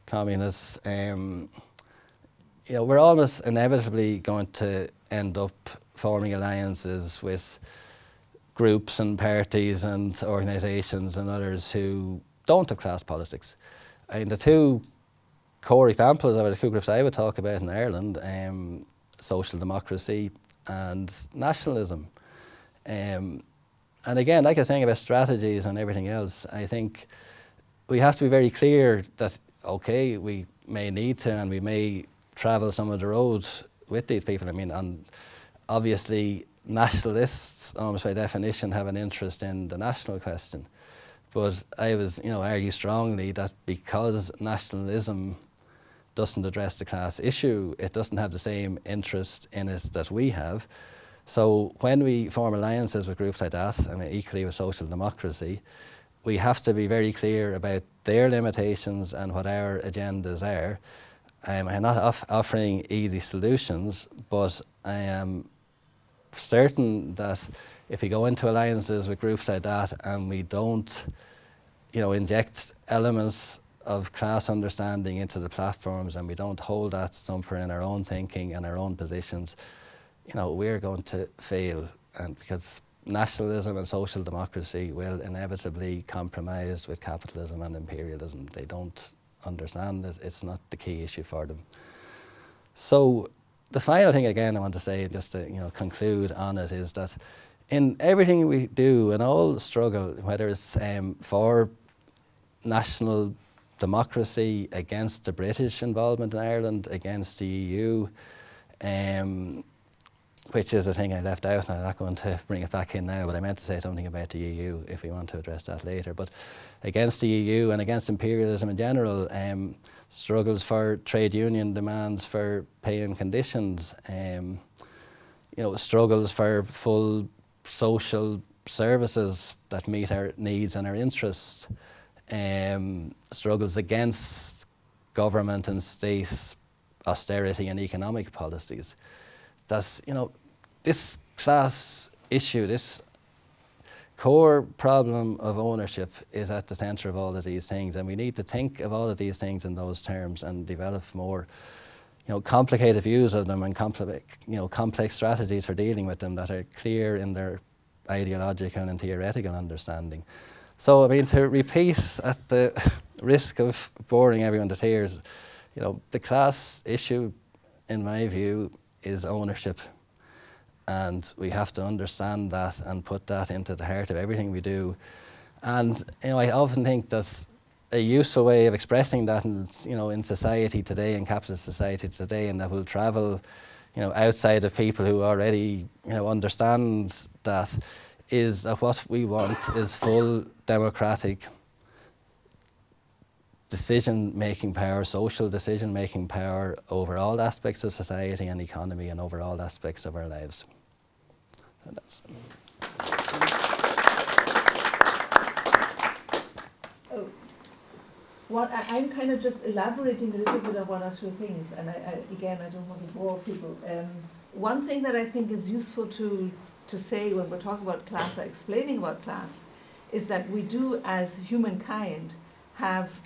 communists, you know, we're almost inevitably going to end up forming alliances with groups and parties and organisations and others who don't have class politics. I mean, the two core examples of it, the two groups I would talk about in Ireland, social democracy and nationalism. And again, like I was saying about strategies and everything else, I think we have to be very clear that, okay, we may need to and we may travel some of the roads with these people. I mean, and obviously nationalists, almost by definition, have an interest in the national question. But I would, you know, argue strongly that because nationalism doesn't address the class issue, it doesn't have the same interest in it that we have. So when we form alliances with groups like that, and equally with social democracy, we have to be very clear about their limitations and what our agendas are. I'm not offering easy solutions, but I am certain that if we go into alliances with groups like that and we don't, you know, inject elements of class understanding into the platforms, and we don't hold that somewhere in our own thinking and our own positions, you know, we're going to fail. And because nationalism and social democracy will inevitably compromise with capitalism and imperialism. They don't understand it. It's not the key issue for them. So the final thing, again, I want to say, just to, you know, conclude on it, is that in everything we do, in all struggle, whether it's for national democracy, against the British involvement in Ireland, against the EU, which is a thing I left out, and I'm not going to bring it back in now, but I meant to say something about the EU if we want to address that later. But against the EU and against imperialism in general, struggles for trade union demands for pay and conditions, you know, struggles for full social services that meet our needs and our interests, struggles against government and state austerity and economic policies. That's, you know, this class issue, this core problem of ownership is at the centre of all of these things, and we need to think of all of these things in those terms and develop more, you know, complicated views of them and complex strategies for dealing with them that are clear in their ideological and theoretical understanding. So, I mean, to repeat at the risk of boring everyone to tears, you know, the class issue, in my view, is ownership, and we have to understand that and put that into the heart of everything we do. And, you know, I often think that a useful way of expressing that in, you know, in society today, in capitalist society today, and that will travel, you know, outside of people who already, you know, understand that, is that what we want is full democratic decision-making power, social decision-making power over all aspects of society and economy and over all aspects of our lives. So that's I'm kind of just elaborating a little bit on one or two things, and again, I don't want to bore people. One thing that I think is useful to say when we're talking about class or explaining about class is that we do, as humankind, have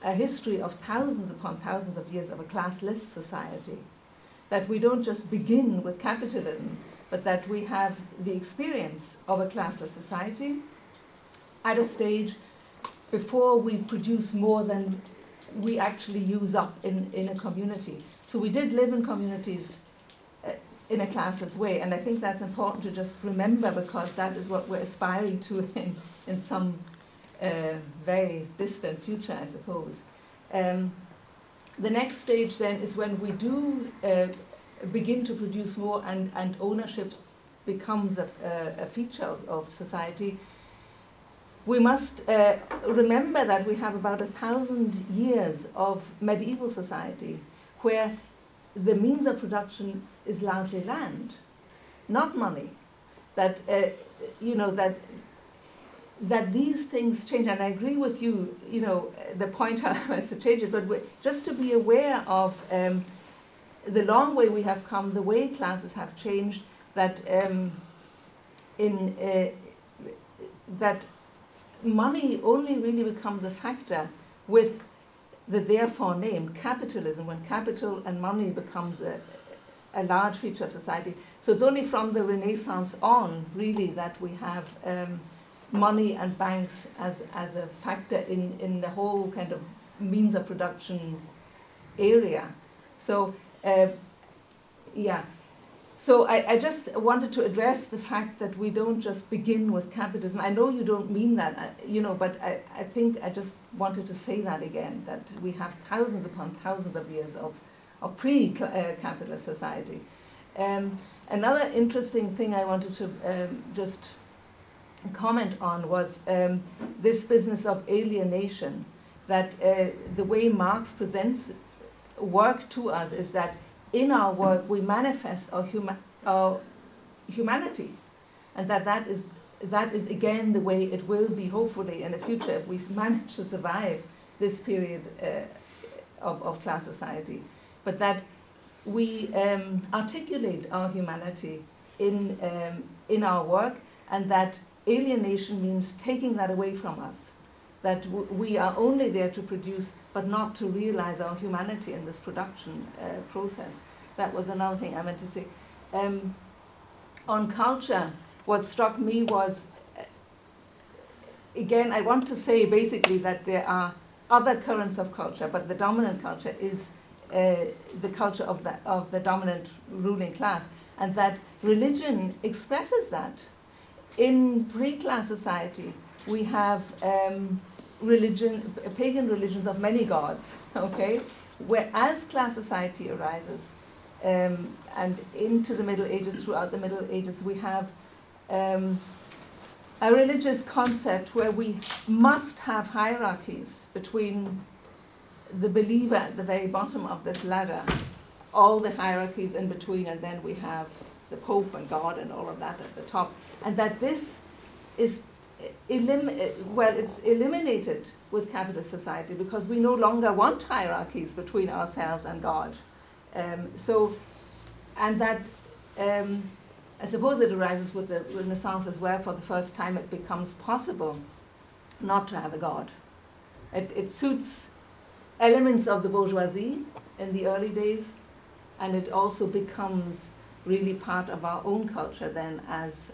a history of thousands upon thousands of years of a classless society. That we don't just begin with capitalism, but that we have the experience of a classless society at a stage before we produce more than we actually use up in a community. So we did live in communities in a classless way, and I think that's important to just remember, because that is what we're aspiring to in some very distant future, I suppose. The next stage then is when we do begin to produce more and ownership becomes a feature of society. we must remember that we have about 1,000 years of medieval society where the means of production is largely land, not money. That that these things change, and I agree with you. The point how has to change it, but just to be aware of the long way we have come, the way classes have changed. That that money only really becomes a factor with the therefore name, capitalism, when capital and money becomes a large feature of society. So it's only from the Renaissance on, really, that we have money and banks as a factor in the whole kind of means of production area. So, yeah. So I just wanted to address the fact that we don't just begin with capitalism. I know you don't mean that, but I think I just wanted to say that again, that we have thousands upon thousands of years of pre-capitalist society. Another interesting thing I wanted to just comment on was this business of alienation, that the way Marx presents work to us is that in our work we manifest our humanity, and that is again the way it will be, hopefully, in the future, if we manage to survive this period of class society. But that we articulate our humanity in our work, and that alienation means taking that away from us, that we are only there to produce but not to realize our humanity in this production process. That was another thing I meant to say. On culture, what struck me was, again, I want to say basically that there are other currents of culture, but the dominant culture is the culture of the dominant ruling class, and that religion expresses that. In pre-class society, we have pagan religions of many gods, okay? Where as class society arises, and into the Middle Ages, throughout the Middle Ages, we have a religious concept where we must have hierarchies between the believer at the very bottom of this ladder, all the hierarchies in between, and then we have the Pope and God and all of that at the top. And that this is it's eliminated with capitalist society, because we no longer want hierarchies between ourselves and God. And that I suppose it arises with the Renaissance as well. For the first time, it becomes possible not to have a God. It suits elements of the bourgeoisie in the early days, and it also becomes really part of our own culture then, as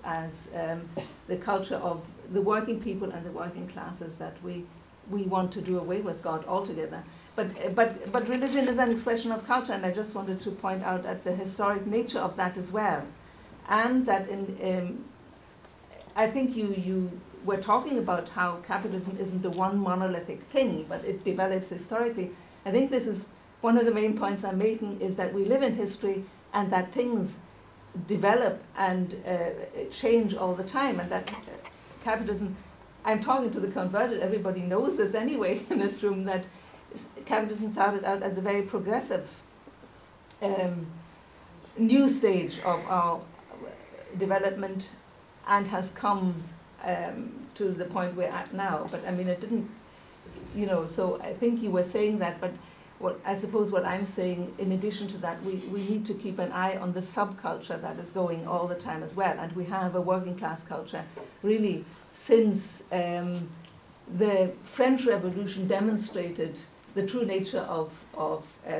the culture of the working people and the working classes, that we want to do away with God altogether. But religion is an expression of culture, and I just wanted to point out at the historic nature of that as well, and that I think you were talking about how capitalism isn't the one monolithic thing, but it develops historically. I think this is one of the main points I'm making, is that we live in history, and that things develop and change all the time, and that capitalism, I'm talking to the converted, everybody knows this anyway in this room, that capitalism started out as a very progressive new stage of our development, and has come to the point we're at now. But I mean, it didn't, so I think you were saying that, but I suppose what I'm saying, in addition to that, we need to keep an eye on the subculture that is going all the time as well. And we have a working class culture, really, since the French Revolution demonstrated the true nature of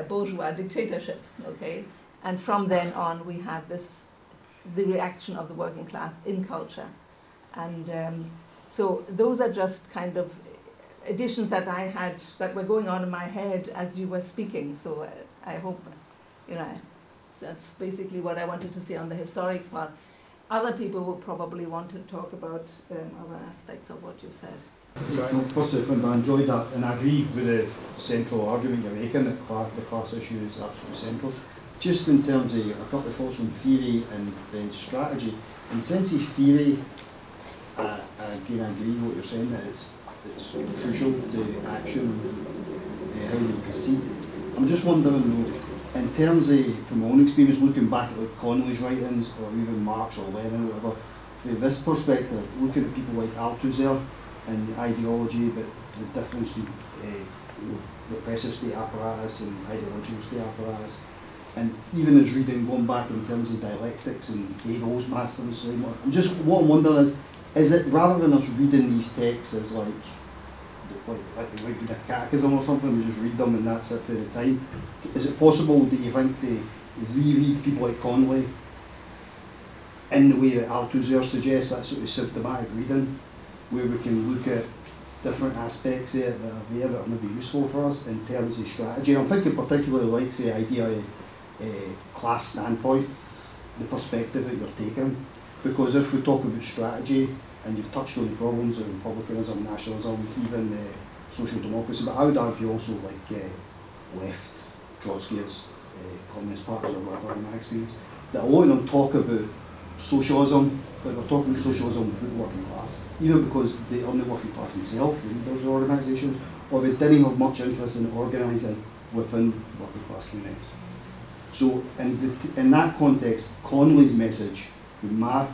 bourgeois dictatorship, okay? And from then on, we have the reaction of the working class in culture. And so those are just kind of additions that I had, that were going on in my head as you were speaking. So I hope, that's basically what I wanted to say on the historic part. Other people will probably want to talk about other aspects of what you said. Sorry. No, first of all, I enjoyed that, and I agree with the central argument you're making, that the class issue is absolutely central. Just in terms of a couple of thoughts on theory and then strategy, in sense of theory, again, I agree with what you're saying, that it's crucial to action, how we proceed. I'm just wondering though, in terms of, from my own experience, looking back at like Connolly's writings, or even Marx or Lenin or whatever, from this perspective, looking at people like Althusser and the ideology, but the difference in repressive state apparatus and ideological state apparatus, and even as reading, going back in terms of dialectics and Hegel's Master and Slave, what I'm wondering is it rather than us reading these texts as like reading a catechism or something, we just read them and that's it for the time, is it possible, do you think, to reread people like Connolly in the way that Althusser suggests, that sort of symptomatic reading, where we can look at different aspects there that are there that are maybe useful for us in terms of strategy? I'm thinking particularly like, say, the idea of class standpoint, the perspective that you're taking, because if we talk about strategy, and you've touched on the problems of republicanism, nationalism, even social democracy, but I would argue also like left, Trotskyist, communist parties or whatever in my experience, that a lot of them talk about socialism, but they're talking about socialism within the working class, either because they are in the working class themselves, the leaders of organisations, or they didn't have much interest in organising within working class communities. So in that context, Connolly's message, from my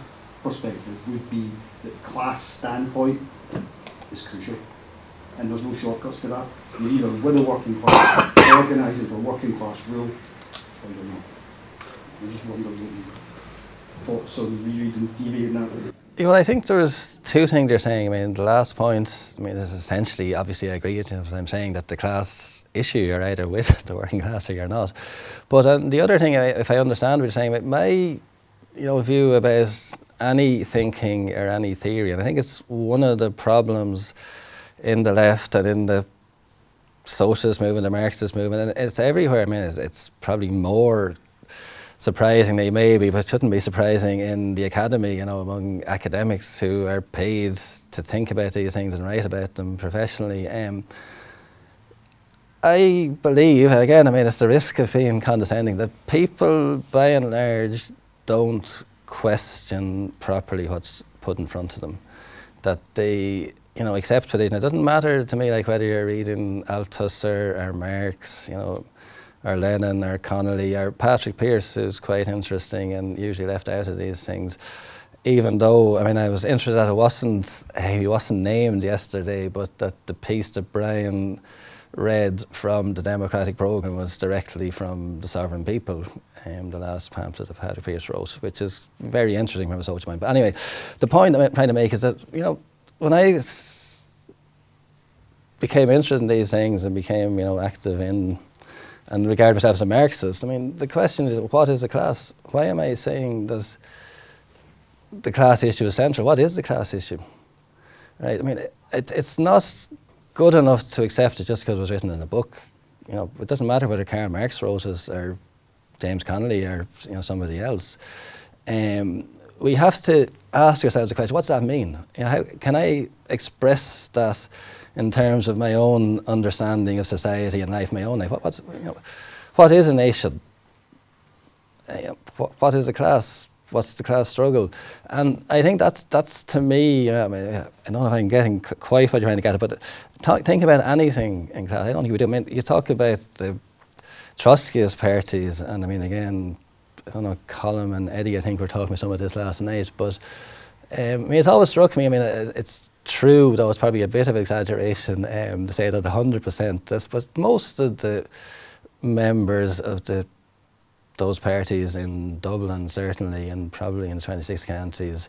perspective, would be that class standpoint is crucial, and there's no shortcuts to that. You're either with the working class, organising for working class rule, or you're not. I'm just wondering what your thoughts on rereading theory in that way. Yeah, well, I think there's two things you're saying. I mean, the last point, I mean, is essentially, obviously I agree with you, I'm saying that the class issue, you're either with the working class or you're not. But the other thing, if I understand what you're saying, my view about any thinking or any theory, and I think it's one of the problems in the left and in the socialist movement, the Marxist movement, and it's everywhere. I mean, it's probably more surprisingly maybe, but shouldn't be surprising in the academy, among academics who are paid to think about these things and write about them professionally. I believe, again, I mean, it's the risk of being condescending, that people by and large don't question properly what's put in front of them, that they accept what it is. And it doesn't matter to me like whether you're reading Althusser or Marx, or Lenin or Connolly or Patrick Pearse, who's quite interesting and usually left out of these things, even though, I mean, I was interested that he wasn't named yesterday, but that the piece that Brian read from the Democratic Programme was directly from The Sovereign People, the last pamphlet that Patrick Pearse wrote, which is very interesting from a social mind. But anyway, the point I'm trying to make is that, when I became interested in these things and became, active in and regard myself as a Marxist, I mean, the question is, what is a class? Why am I saying that the class issue is central? What is the class issue? Right? I mean, it's not good enough to accept it just because it was written in a book. It doesn't matter whether Karl Marx wrote it or James Connolly or somebody else. We have to ask ourselves the question: what's that mean? How can I express that in terms of my own understanding of society and life, my own life? What is a nation? What is a class? What's the class struggle? And I think that's to me, I mean, I don't know if I'm getting quite what you're trying to get at, but think about anything in class. I don't think we do. I mean, you talk about the Trotskyist parties, and I mean, again, I don't know, Colin and Eddie, I think were talking about some of this last night, but I mean, it's always struck me, I mean, it's true, though it's probably a bit of exaggeration to say that 100% this, but most of the members of those parties in Dublin, certainly, and probably in the 26 counties,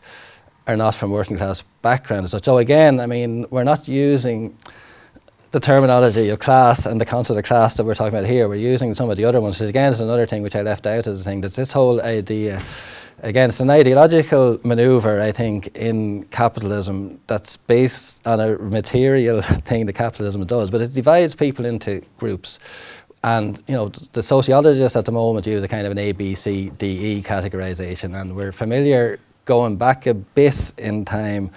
are not from working class backgrounds. So again, I mean, we're not using the terminology of class and the concept of class that we're talking about here. We're using some of the other ones. So again, it's another thing which I left out as a thing, that this whole idea, again, it's an ideological manoeuvre, I think, in capitalism that's based on a material thing that capitalism does, but it divides people into groups. And, the sociologists at the moment use a kind of an A, B, C, D, E categorisation, and we're familiar going back a bit in time,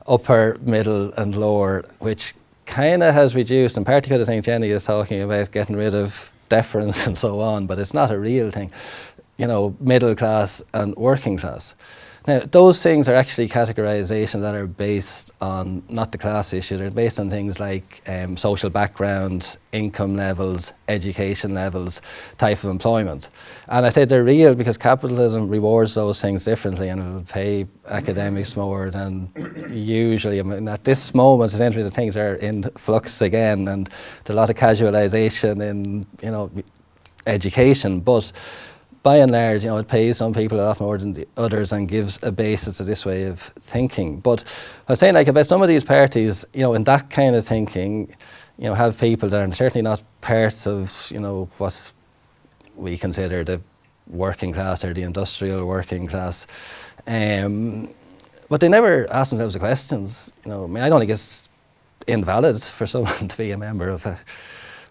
upper, middle and lower, which kind of has reduced, and partly because I think Jenny is talking about getting rid of deference and so on, but it's not a real thing. Middle class and working class. Now, those things are actually categorisations that are based on not the class issue, they're based on things like social background, income levels, education levels, type of employment. And I say they're real because capitalism rewards those things differently, and it will pay academics more than usually. I mean, at this moment, essentially, the things are in flux again, and there's a lot of casualisation in, you know, education, but by and large, you know, it pays some people a lot more than the others and gives a basis to this way of thinking. But I was saying, like, about some of these parties, you know, in that kind of thinking, you know, have people that are certainly not parts of, you know, what we consider the working class or the industrial working class. But they never ask themselves the questions. You know, I mean, I don't think it's invalid for someone to be a member of a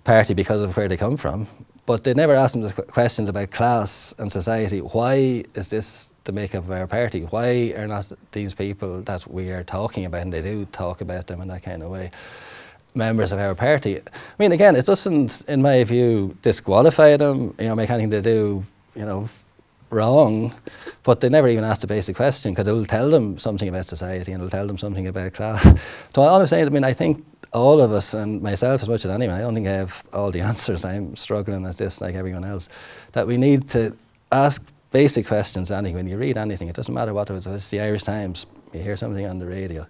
party because of where they come from. But they never ask them the questions about class and society. Why is this the makeup of our party? Why are not these people that we are talking about, and they do talk about them in that kind of way, members of our party? I mean, again, it doesn't, in my view, disqualify them, you know, make anything they do, you know, wrong, but they never even ask the basic question, because it will tell them something about society and it will tell them something about class. So all I'm saying, I mean, I think all of us, and myself as much as anyone, I don't think I have all the answers. I'm struggling at this like everyone else, that we need to ask basic questions. When you read anything, it doesn't matter what it is, it's the Irish Times, you hear something on the radio,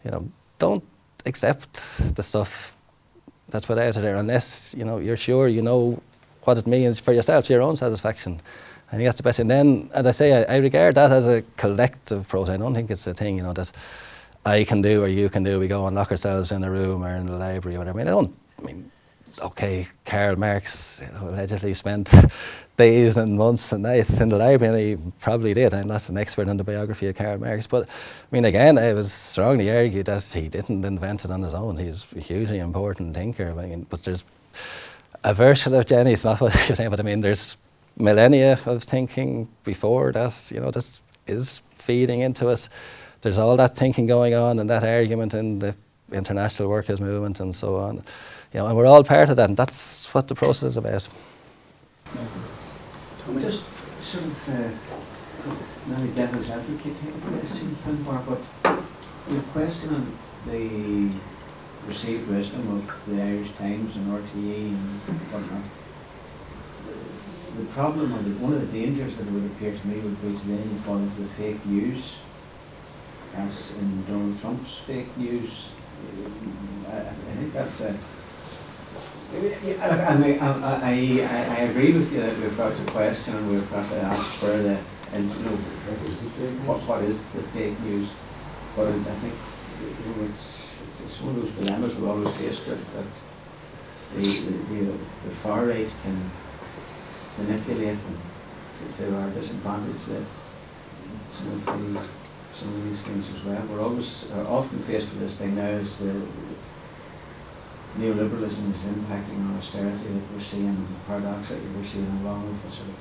you know, don't accept the stuff that's put out there unless, you know, you're sure you know what it means for yourself, to your own satisfaction. I think that's the best thing. Then, as I say, I regard that as a collective process. I don't think it's a thing, you know, that I can do or you can do. We go and lock ourselves in a room or in the library or whatever. I mean, okay, Karl Marx, you know, allegedly spent days and months and nights in the library, and he probably did. I'm not an expert on the biography of Karl Marx, but I mean, again, I would strongly argue that he didn't invent it on his own. He's a hugely important thinker. I mean, but there's a version of Jenny, it's not what you're saying, but I mean, there's millennia of thinking before that, you know, that is feeding into us. There's all that thinking going on and that argument in the international workers' movement and so on. You know, and we're all part of that, and that's what the process is about. Just sort of not a devil's advocate type of question, Finbar, but you're questioning the received wisdom of the Irish Times and RTE and whatnot. The problem, or one of the dangers that it would appear to me would be to then fall into the fake news, as in Donald Trump's fake news. I think that's a... I agree with you that we've got to question and we've got to ask further, and you know, what is the fake news? But I think, you know, it's one of those dilemmas we're always faced with, that the far right can manipulate to our disadvantage that some of these things as well. We're often faced with this thing now, as the neoliberalism is impacting on austerity that we're seeing, and the paradox that we're seeing, along with the sort of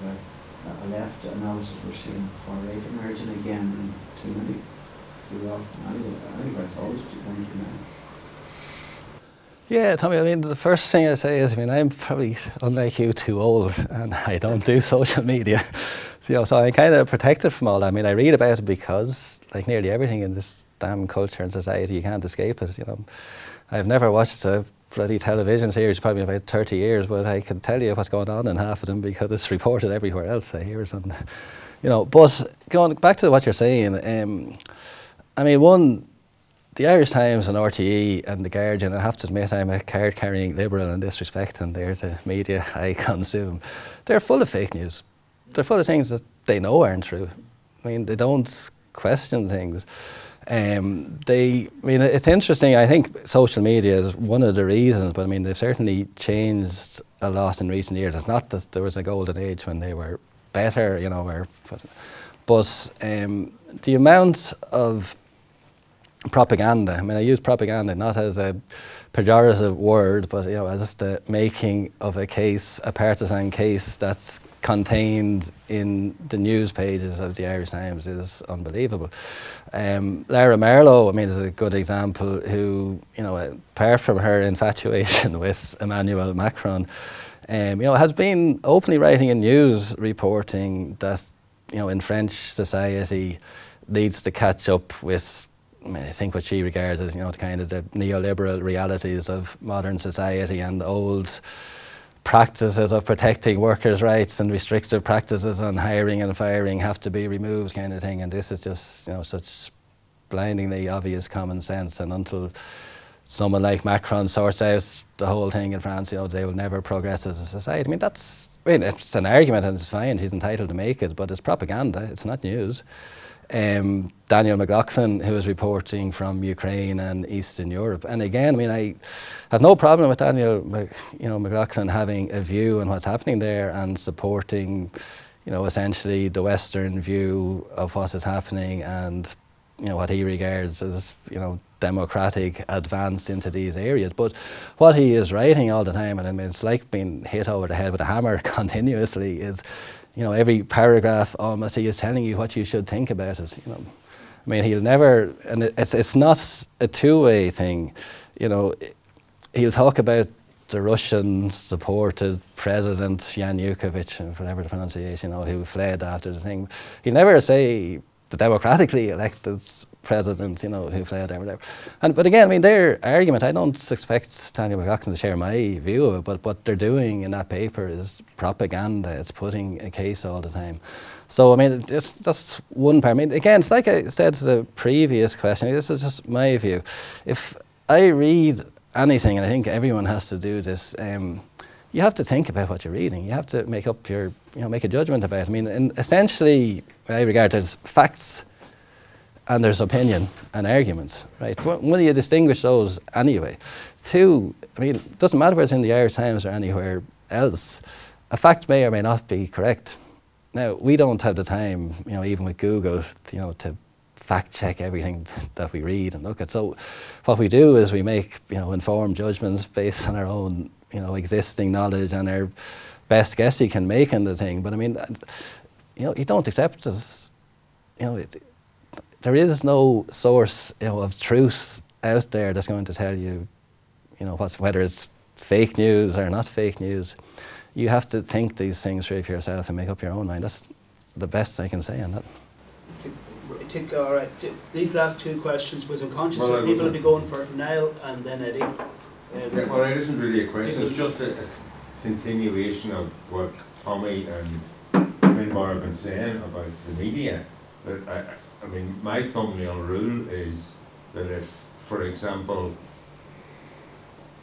a left analysis we're seeing far right emerging again, and too often. I think I've always done it now. Yeah, Tommy, I mean, the first thing I say is, I mean, I'm probably, unlike you, too old, and I don't do social media. So I'm kind of protected from all that. I mean, I read about it because, like nearly everything in this damn culture and society, you can't escape it, you know. I've never watched a bloody television series probably in about 30 years, but I can tell you what's going on in half of them because it's reported everywhere else. I hear it on, you know. But going back to what you're saying, I mean, the Irish Times and RTE and The Guardian, I have to admit I'm a card-carrying liberal in this respect, and they're the media I consume. They're full of fake news. They're full of things that they know aren't true. I mean, they don't question things. I mean, it's interesting. I think social media is one of the reasons, but I mean, they've certainly changed a lot in recent years. It's not that there was a golden age when they were better, you know, but the amount of propaganda, I mean, I use propaganda not as a pejorative word, but, you know, as the making of a case, a partisan case that's contained in the news pages of the Irish Times is unbelievable. Lara Marlowe, I mean, is a good example, who, you know, apart from her infatuation with Emmanuel Macron, you know, has been openly writing in news reporting that, you know, in French society, needs to catch up with, I think, what she regards as, the kind of the neoliberal realities of modern society, and old practices of protecting workers' rights and restrictive practices on hiring and firing have to be removed, kind of thing. And this is just, such blindingly obvious common sense. And until someone like Macron sorts out the whole thing in France, they will never progress as a society. I mean, it's an argument, and it's fine. He's entitled to make it, but it's propaganda. It's not news. Daniel McLaughlin, who is reporting from Ukraine and Eastern Europe, and again, I mean, I have no problem with Daniel, McLaughlin having a view on what's happening there and supporting, essentially the Western view of what is happening, and what he regards as, democratic advance into these areas. But what he is writing all the time, and I mean, it's like being hit over the head with a hammer continuously, is, every paragraph almost he is telling you what you should think about it. I mean, he'll never, and it's not a two-way thing. He'll talk about the Russian-supported President Yanukovych, whatever the pronunciation, who fled after the thing. He'll never say the democratically elected president, who fled or whatever. But again, I mean, their argument, I don't expect Daniel McLaughlin to share my view of it, but what they're doing in that paper is propaganda. It's putting a case all the time. So, I mean, that's one part. I mean, again, it's like I said to the previous question, this is just my view. If I read anything, and I think everyone has to do this, you have to think about what you're reading. You have to make up your, make a judgment about it. I mean, and essentially, I regard there's facts and there's opinion and arguments, right? When do you distinguish those anyway? Two, I mean, it doesn't matter whether it's in the Irish Times or anywhere else. A fact may or may not be correct. Now, we don't have the time, even with Google, to fact check everything that we read and look at. So what we do is we make, informed judgments based on our own, existing knowledge and our best guess you can make in the thing. But I mean, you don't accept this, there is no source, of truth out there that's going to tell you, whether it's fake news or not fake news. You have to think these things through for yourself and make up your own mind. That's the best I can say on that. I think, all right, these last two questions, was I'm conscious that people will be going for Niall and then Eddie. Well, it isn't really a question, it's just a continuation of what Tommy and Finbar have been saying about the media. That I mean, my thumbnail rule is that if, for example,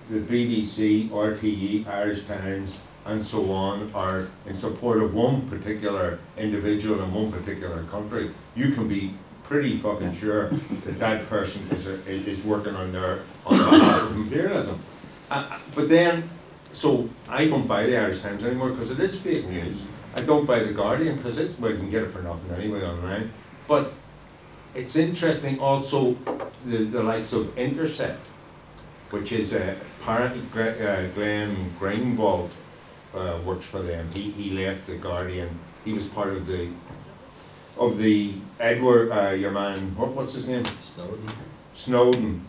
the BBC, RTE, Irish Times, and so on are in support of one particular individual in one particular country, you can be pretty fucking sure that that person is working on behalf of imperialism. But then, so I don't buy the Irish Times anymore because it is fake news. I don't buy the Guardian because you can get it for nothing anyway online. But it's interesting also the likes of Intercept, which is apparently Glenn Greenwald works for them. He left the Guardian. He was part of the Edward, your man, what's his name? Snowden.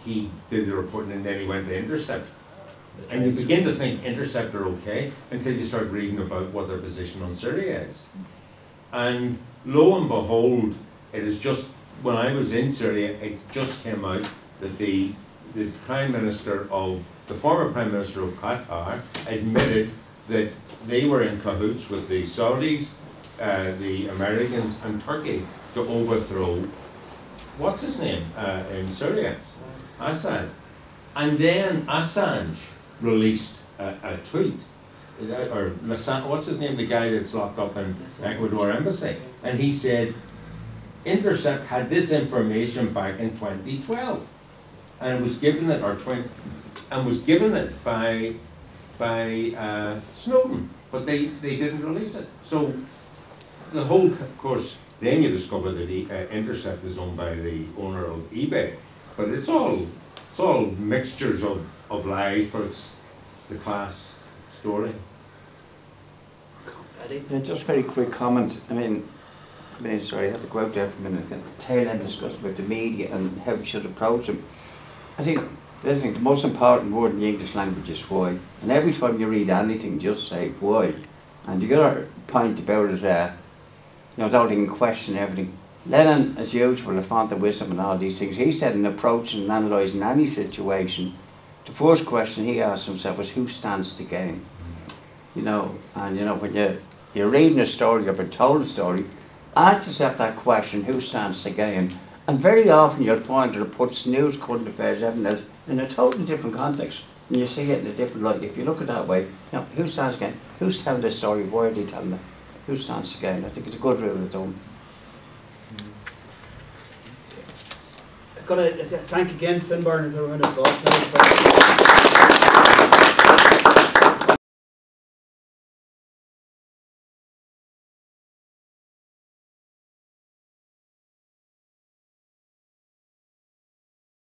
He did the reporting and then he went to Intercept. And you begin to think Intercept are okay until you start reading about what their position on Syria is. And lo and behold, it is just, when I was in Syria, it just came out that the Prime Minister of, the former Prime Minister of Qatar admitted that they were in cahoots with the Saudis, the Americans and Turkey to overthrow, what's his name, in Syria? Assad. And then Assange released a tweet, or what's his name, the guy that's locked up in Ecuador Embassy, and he said, Intercept had this information back in 2012, and it was given it, by Snowden, but they didn't release it. So the whole, of course, then you discover that Intercept is owned by the owner of eBay, but it's all mixtures of lies, but it's the class story. Yeah, just very quick comment. I mean, sorry, I had to go out there for a minute. The tail end discussion about the media and how we should approach them. I think the most important word in the English language is why. And every time you read anything, just say why. And the other point about it, don't even question everything. Lenin, as usual, a font of wisdom and all these things, he said in approaching and analysing any situation, the first question he asked himself was, who stands to gain? You know, and you know, when you're reading a story or been told a story, ask yourself that question, who stands to gain? And very often you'll find that it puts news, current affairs, everything else in a totally different context. And you see it in a different light. If you look at it that way, you know, who stands to gain? Who's telling this story? Why are they telling it? Who stands to gain? I think it's a good rule of thumb. I've got to thank again Finbar and everyone at Boss